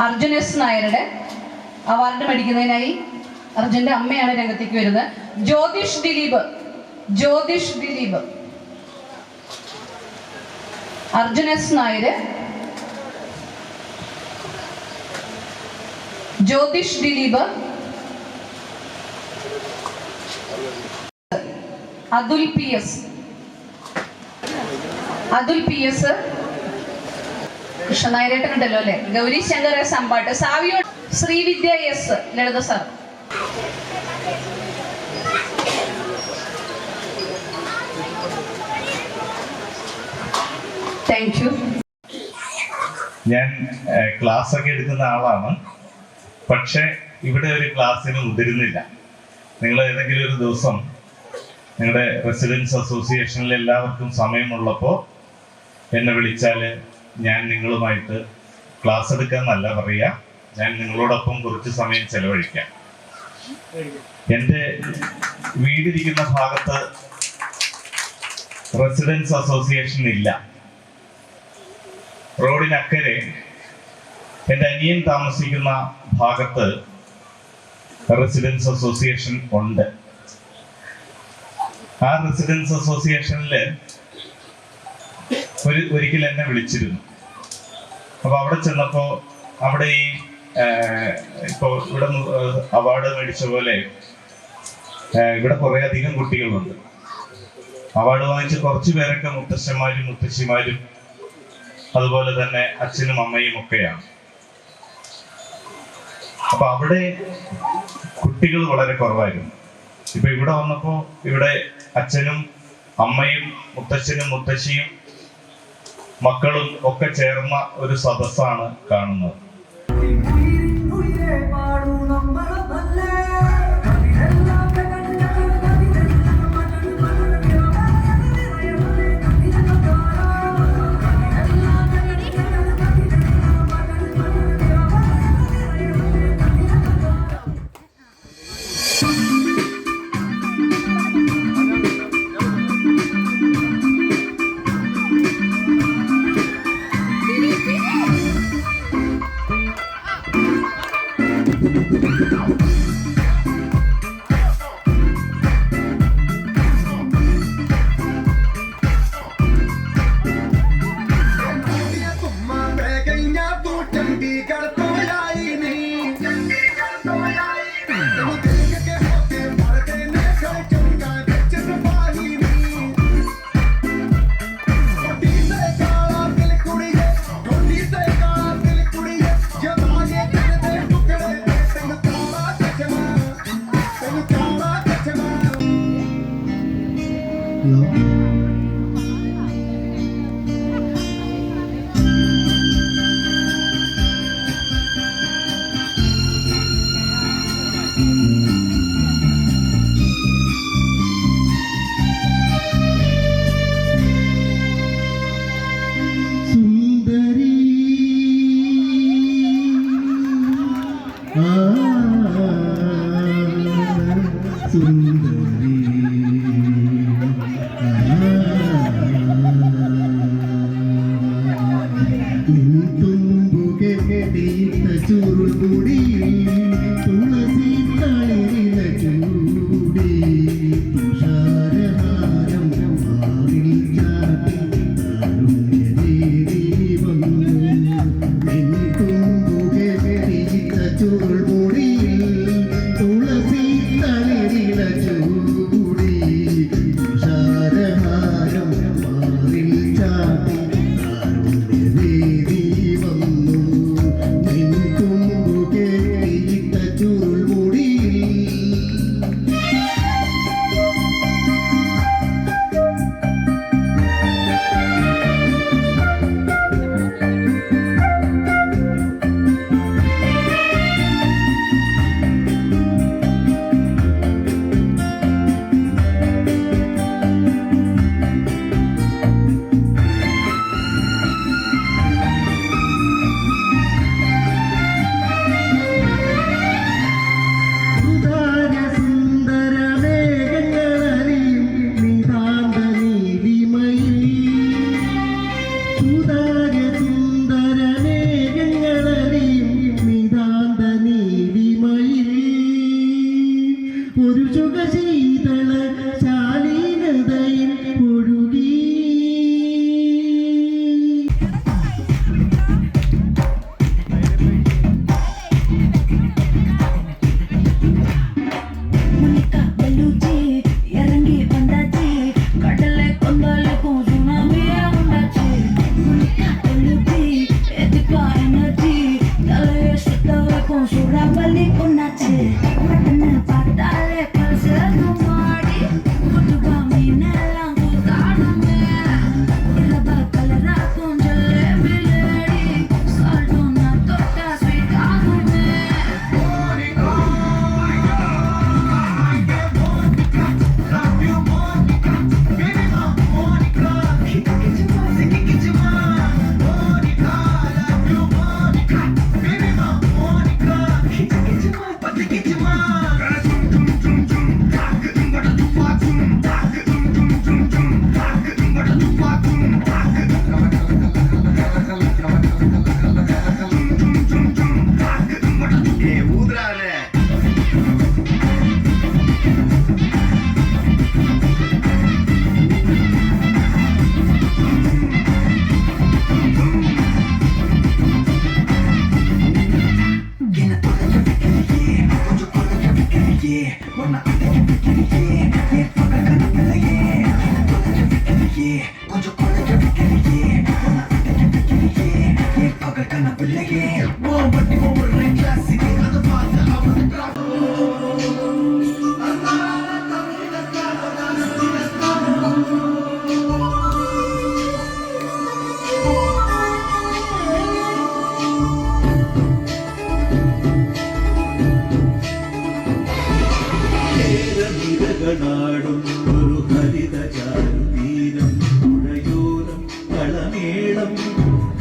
അർജുൻ S നായരുടെ അവാർഡ് മേടിക്കുന്നതിനായി അർജുന്റെ അമ്മയാണ് രംഗത്തേക്ക് വരുന്നത്. ജ്യോതിഷ് ദിലീപ്. അർജുൻ S നായര്, ജ്യോതിഷ് ദിലീപ്, അതുൽ PS, കൃഷ്ണനായരേട്ടനുണ്ടല്ലോ അല്ലെ, Gauri Shankar S Ambat, Savio, Sreevidya S, Lalitha sir. Thank you. ഞാൻ ക്ലാസ് ഒക്കെ എടുക്കുന്ന ആളാണ്, പക്ഷെ ഇവിടെ ഒരു ക്ലാസ്സിന് മുതിരുന്നില്ല. നിങ്ങൾ ഏതെങ്കിലും ഒരു ദിവസം നിങ്ങളുടെ റെസിഡൻസ് അസോസിയേഷനിൽ എല്ലാവർക്കും സമയമുള്ളപ്പോൾ എന്നെ വിളിച്ചാൽ ഞാൻ നിങ്ങളുമായിട്ട് ക്ലാസ് എടുക്കാന്നല്ല പറയുക, ഞാൻ നിങ്ങളോടൊപ്പം കുറച്ച് സമയം ചെലവഴിക്കാം. എൻ്റെ വീടിരിക്കുന്ന ഭാഗത്ത് റെസിഡൻസ് അസോസിയേഷൻ ഇല്ല. റോഡിനക്കരെ എൻ്റെ അനിയൻ താമസിക്കുന്ന ഭാഗത്ത് റെസിഡൻസ് അസോസിയേഷൻ ഉണ്ട്. ആ റെസിഡൻസ് അസോസിയേഷനിൽ ഒരിക്കൽ എന്നെ വിളിച്ചിരുന്നു. അപ്പൊ അവിടെ ചെന്നപ്പോ അവിടെ ഈ ഇപ്പോൾ ഇവിടെ അവാർഡ് മേടിച്ച പോലെ ഇവിടെ കുറെ അധികം കുട്ടികളുണ്ട്. അവാർഡ് വാങ്ങിച്ച കുറച്ചു പേരൊക്കെ മുത്തശ്ശന്മാരും മുത്തശ്ശിമാരും അതുപോലെ തന്നെ അച്ഛനും അമ്മയും ഒക്കെയാണ്. അപ്പൊ അവിടെ കുട്ടികൾ വളരെ കുറവായിരുന്നു. ഇപ്പൊ ഇവിടെ വന്നപ്പോ ഇവിടെ അച്ഛനും അമ്മയും മുത്തച്ഛനും മുത്തശ്ശിയും മക്കളും ഒക്കെ ചേർന്ന ഒരു സദസ്സാണ് കാണുന്നത്. ഒരു സുഖശീതള ശാലീനതയിൽ ഒഴുകി ഒരു ഹരിത ചാരുതീരം പുഴയോരം കളമേളം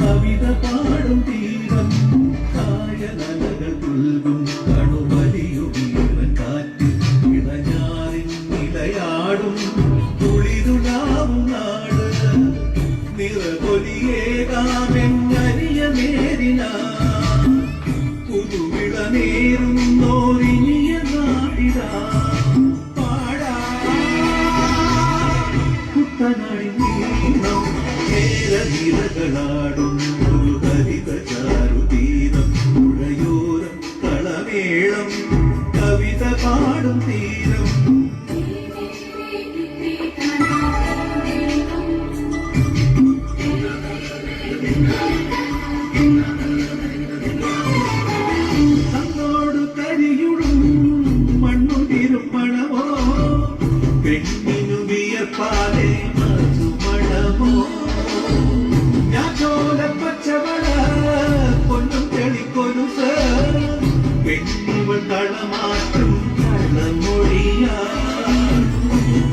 കവിത പാടും തീരം കായലകൾ പുൽകും കണുവലിയുമീവൻ കാറ്റ് ഇടഞ്ഞാറിൻ നിലയാടും കുളിരുടാവും നാട് നിറപൊലിയേകാമെന്നരിയ നേരിന പുതുവിള നേരുന്നോരിനിയ നാടിടാ ാടും ഒരു ഹരിത ചാരുതീരം പുഴയോരം കളമേളം കവിത പാടും തീരം തന്നോട് കരിയുടും മണ്ണു തിരുപ്പണമോ പെണ്ണിനു വിയർപ്പാലെ മധുമണമോ പച്ചവള പൊന്നും തെളിക്കൊരുസ പെണ്ണിവൾ കളമാറ്റും കളമൊഴിയാ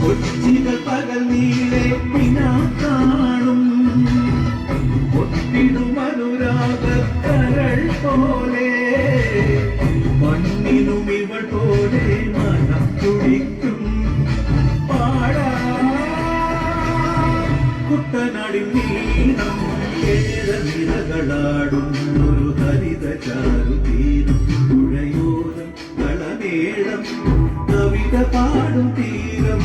കൊച്ചികൾ പകൽ നീളെ പിന്നാ കാണും ഒത്തിടും അനുരാഗ കരൾ പോലെ മണ്ണിനും ഇവൾ പോലെ മനം തുടിക്കും പാടാ കുട്ടനാടിൻ നീളം നിരകളാടും ഒരു ഹരിത ചാരുതീരം പുഴയോരം കളമേളം കവിത പാടും തീരം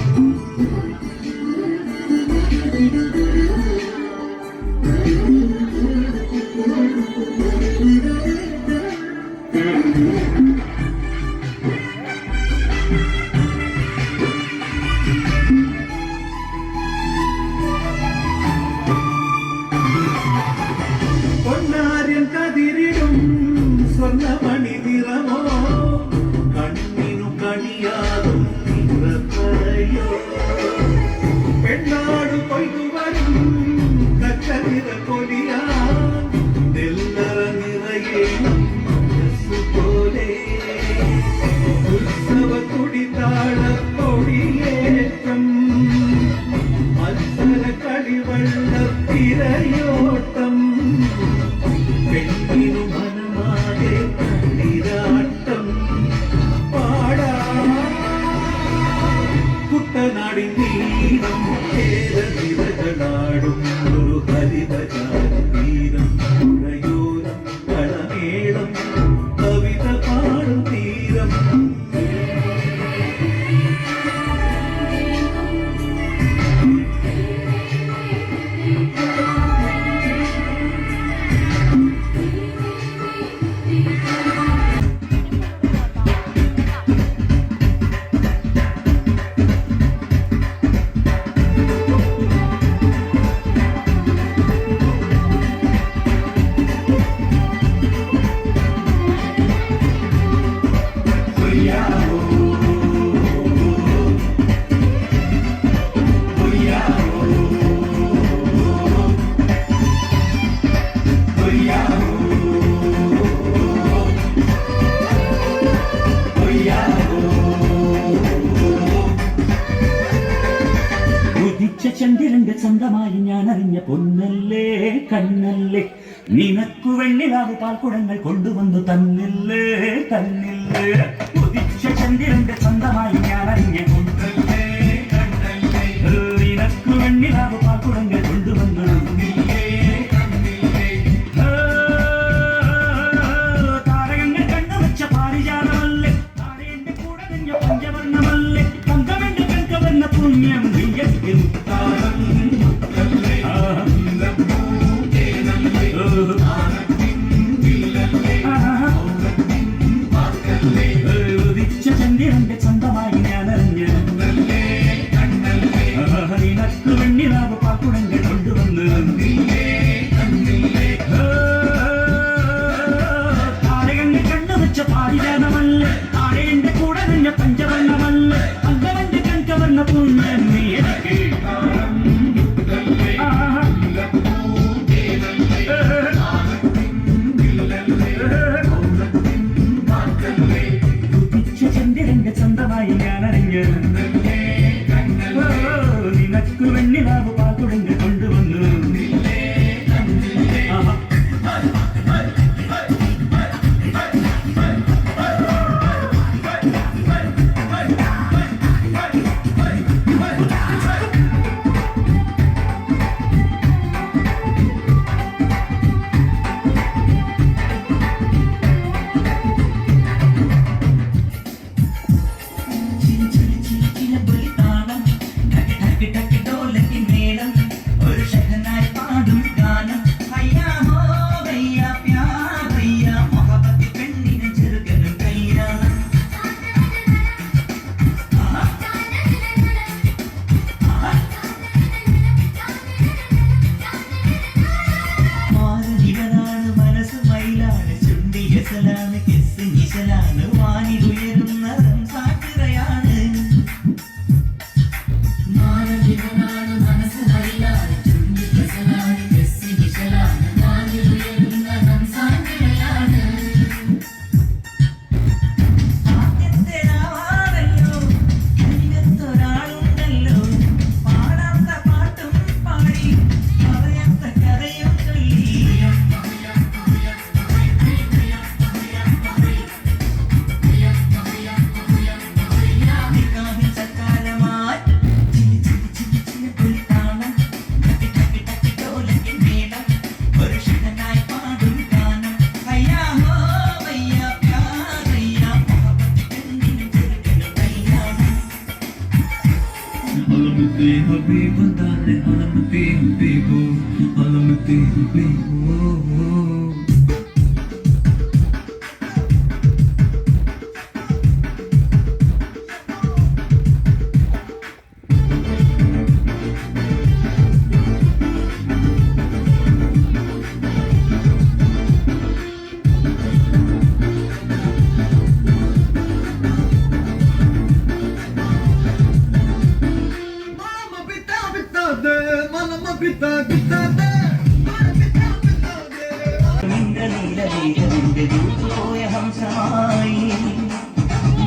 പൊന്നാര്യൻ കതിരിടും സ്വർണ്ണമണി നിറമോ കണ്ണിനു കണിയാകും നിറപ്പറയോ സ്വന്തമായി ഞാൻ അറിഞ്ഞ പൊന്നല്ലേ കണ്ണല്ലേ നിനക്കു വെണ്ണിലാവ് പാൽക്കുടങ്ങൾ കൊണ്ടുവന്നു തന്നില്ലേ തന്നില്ലേ ഉദിച്ച ചന്ദ്രന്റെ സ്വന്തമായി ഞാൻ അറിഞ്ഞ പൊന്നല്ലേ കണ്ണല്ലേ നിനക്കു വെണ്ണിലാവ് പാൽക്കുടങ്ങൾ കൊണ്ടുവന്നു താരകങ്ങൾ കണ്ണുവച്ച പാരിജാതമല്ലേ താരയുടെ കൂടെ നിഞ്ഞ പഞ്ചവർണ്ണമല്ലേ തങ്കമെന്റെ കൺകവർണ്ണ പുണ്യം വിയക്കും ഉദിച്ച ചന്ദ്രന്റെ സ്വന്തമായി ഞാൻ അറിഞ്ഞ നിനക്ക് വെണ്ണിലാവ് പാൽക്കുടങ്ങൾ കൊണ്ടുവന്ന് താരകങ്ങൾ കണ്ണുവച്ച പാരിജാതമല്ലേ താരയുടെ കൂടെ നിഞ്ഞ പഞ്ചവർണ്ണമല്ലേ തങ്കമെന്റെ കൺകവർണ്ണ പുണ്യം നീ എനിക്ക് ചന്ദ്രന്റെ സ്വന്തമായി ഞാൻ അറിഞ്ഞു നിനക്ക് വെണ്ണിലാവ് പാൽക്കുടങ്ങൾ കൊണ്ടുവന്നു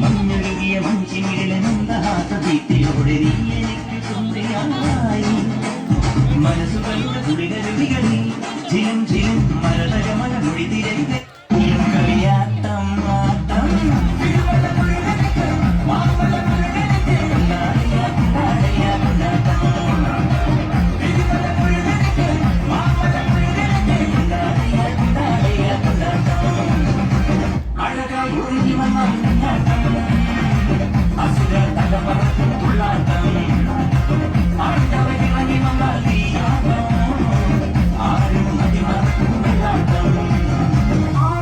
മഞ്ഞൊരുകിയ മഞ്ചിമിഴിലെ നന്ദഹാസദീപ്തിയോടെ നീ എനിക്ക് സുന്ദരിയായി മനസ്സുകളുടെ കുളികളുകളിൽ ചിലും ചിലും മരതരമല മൊഴി തിരഞ്ഞ് കളിയാട്ടം ആട്ടം ആ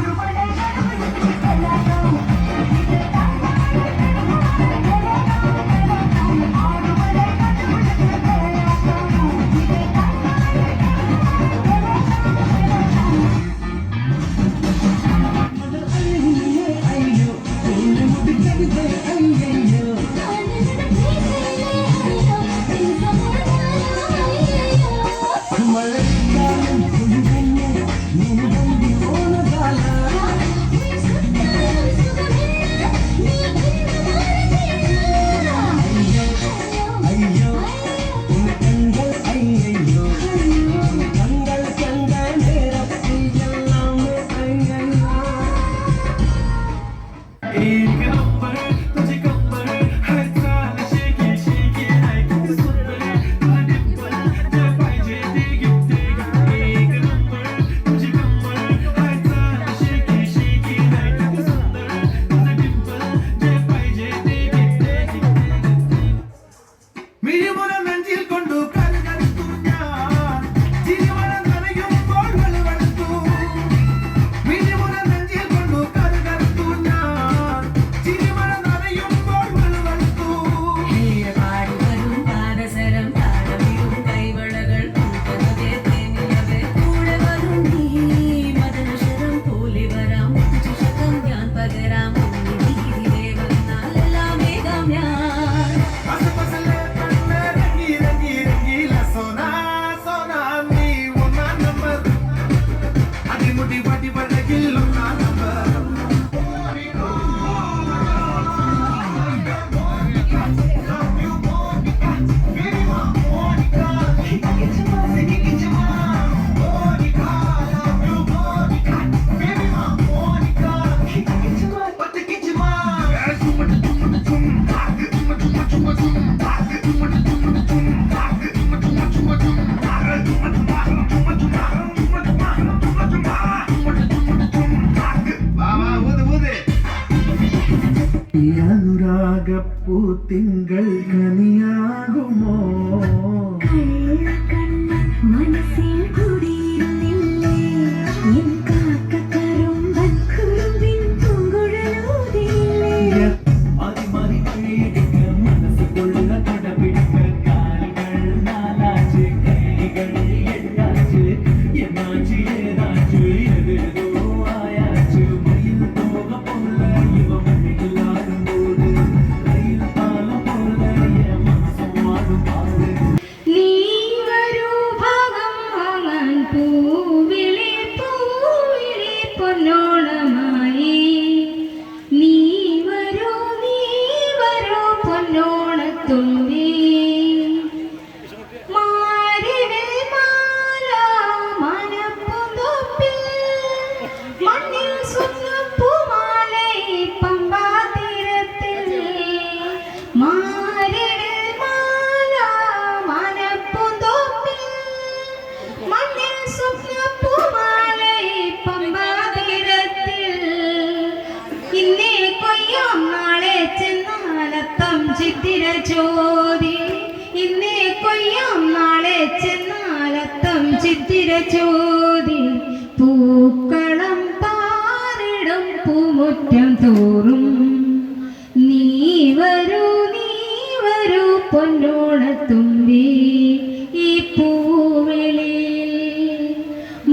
വടി വടകിൽ ഒന്നാം നമ്പർ അനുരാഗപ്പൂ തിങ്കൾ കനിയാകുമോ മനസ്സിൽ കുടിയിരുന്നില്ലേ എൻ കാക്കക്കറുമ്പൻ കുറുമ്പിൻ പൂങ്കുഴലൂതിയില്ലേ മതി പേടിക്ക മനസ്സ് കൊള്ളുക കടപിടിക്ക കാലുകൾ നാലാച്ച് കൈകൾ എട്ടാച്ച് എന്നാച്ച് ഏതാച്ച് എതിർതോ ആയാച്ച് മയിൽ പോക പോല ഇവ മണ്ണിലാടുമ്പോട് കയ്യിൽ താളം പോല മനസ്സും ആടും പാട് നീ വരൂ ഭാഗം വാങ്ങാൻ പൂവിളി പൊന്നോണമായി നീ വരൂ പൊന്നോണത്തുമ്പി മാരിവിൽ മാല മനപ്പുതൊപ്പിൽ മണ്ണിൽ സുന്നപ്പൂമാലൈ പമ്പാതീരത്തിൽ മാരിവിൽ മാല മനപ്പുതൊപ്പിൽ മണ്ണിൽ സുന്നപ്പൂമാലൈ പമ്പാതീരത്തിൽ ഇന്നേ കൊയ്യാം നാളെ ചെന്നാലത്തം ചിത്തിര ചോദി ഇന്നേ കൊയ്യാം നാളെ ചെന്നാലത്തം ചിത്തിര ചോദി പൂക്കളം പാറിടും പൂമുറ്റം തോറും നീ വരൂ പൊന്നോണത്തുമ്പി ഈ പൂവിളിയിൽ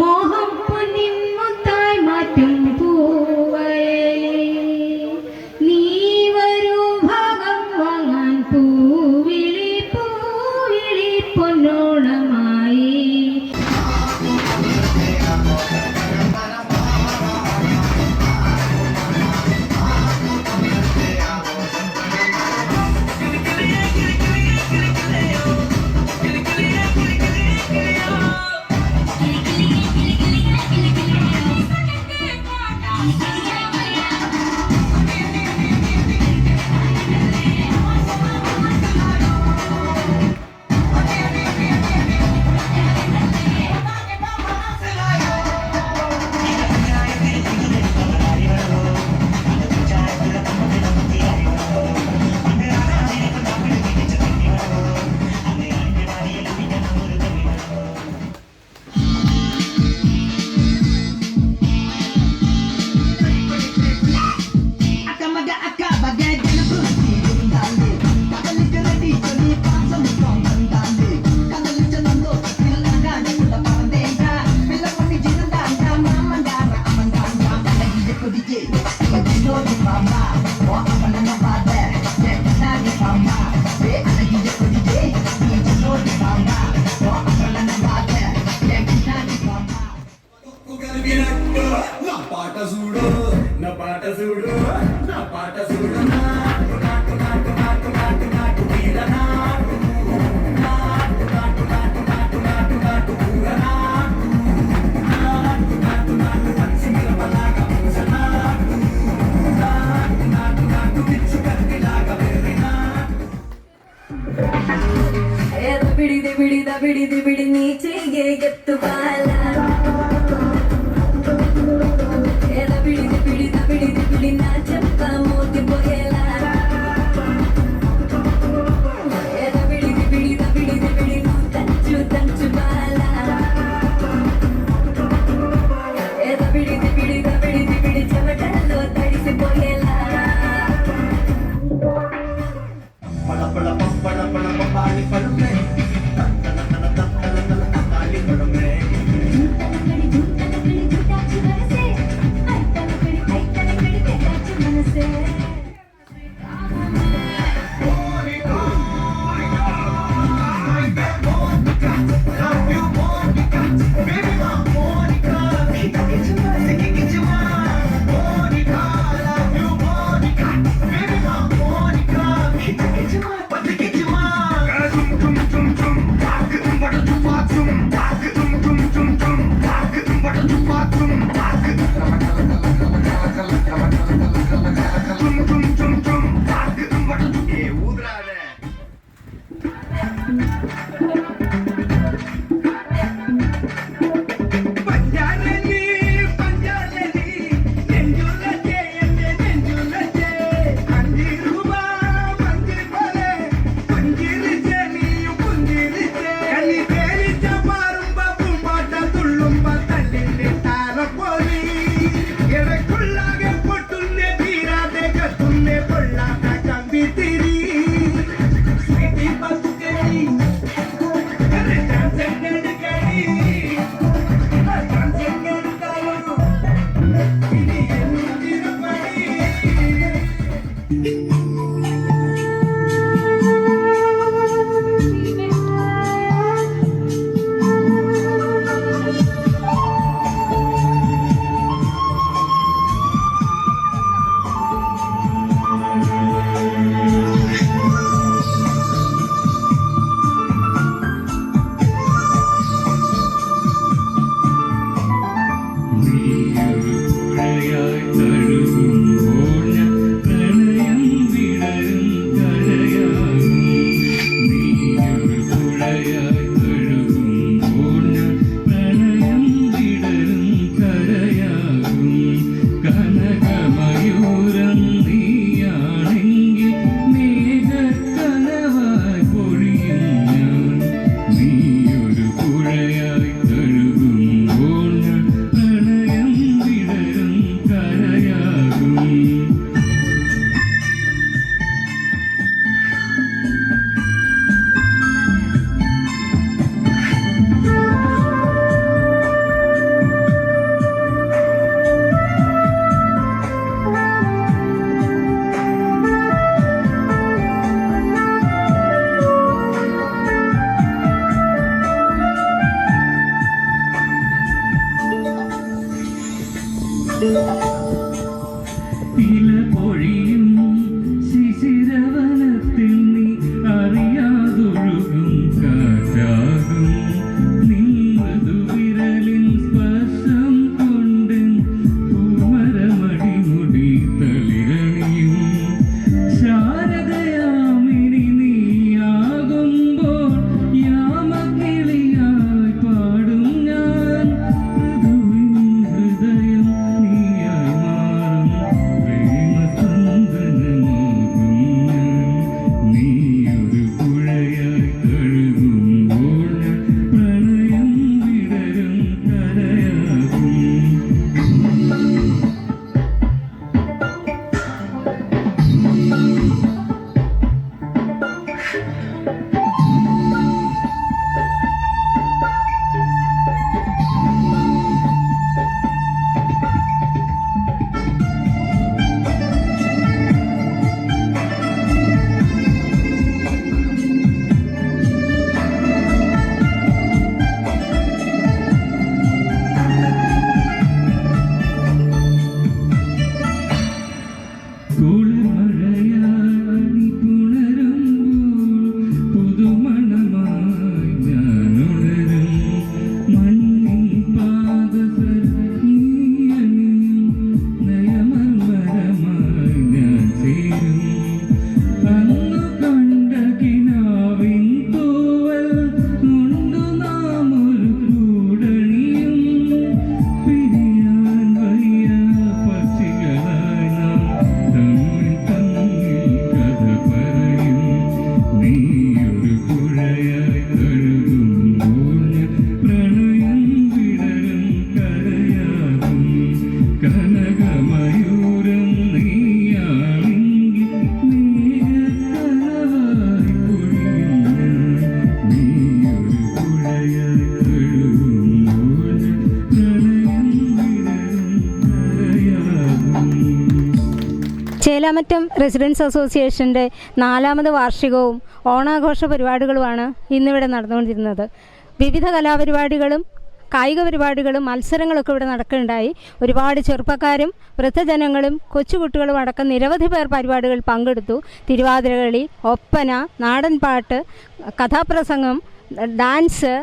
മോഹം പൊന്നിൻ മുത്തായി മാറ്റും പൂവയലിൽ നീ വരൂ ഭാഗം വാങ്ങാൻ പൂവിളി പൊന്നോണമായി ಬಿಡಿ ನೀಚೆಗೆ ಎತ್ತು ಬಾಲ ಬಿಡಿ ನಾಚಪ್ಪ ಮೂತಿ ಬೊಯಲ ಬಿಡಿ ತಂಚು ಬಾಲ ಬಿಡಿ ಚಮಟಲ್ಲೋ ತಡಿಸಿ ಬೊಯಲ ಪಾಣಿ ಪಡುವೆ ಕಾಲಿ ಪಡುವೆ ചേലാമറ്റം റെസിഡൻസ് അസോസിയേഷൻ്റെ 4ാമത് വാർഷികവും ഓണാഘോഷ പരിപാടികളുമാണ് ഇന്നിവിടെ നടന്നുകൊണ്ടിരുന്നത്. വിവിധ കലാപരിപാടികളും കായിക പരിപാടികളും മത്സരങ്ങളൊക്കെ ഇവിടെ നടക്കുകയുണ്ടായി. ഒരുപാട് ചെറുപ്പക്കാരും വൃദ്ധജനങ്ങളും കൊച്ചുകുട്ടികളും അടക്കം നിരവധി പേർ പരിപാടികളിൽ പങ്കെടുത്തു. തിരുവാതിരകളി, ഒപ്പന, നാടൻപാട്ട്, കഥാപ്രസംഗം, ഡാൻസ്,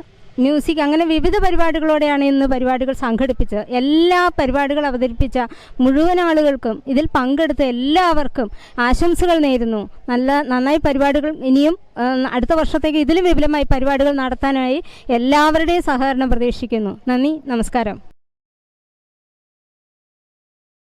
മ്യൂസിക്, അങ്ങനെ വിവിധ പരിപാടികളോടെയാണ് ഇന്ന് പരിപാടികൾ സംഘടിപ്പിച്ചത്. എല്ലാ പരിപാടികൾ അവതരിപ്പിച്ച മുഴുവൻ ആളുകൾക്കും ഇതിൽ പങ്കെടുത്ത എല്ലാവർക്കും ആശംസകൾ നേരുന്നു. നന്നായി പരിപാടികൾ ഇനിയും അടുത്ത വർഷത്തേക്ക് ഇതിലും വിപുലമായി പരിപാടികൾ നടത്താനായി എല്ലാവരുടെയും സഹകരണം പ്രതീക്ഷിക്കുന്നു. നന്ദി, നമസ്കാരം.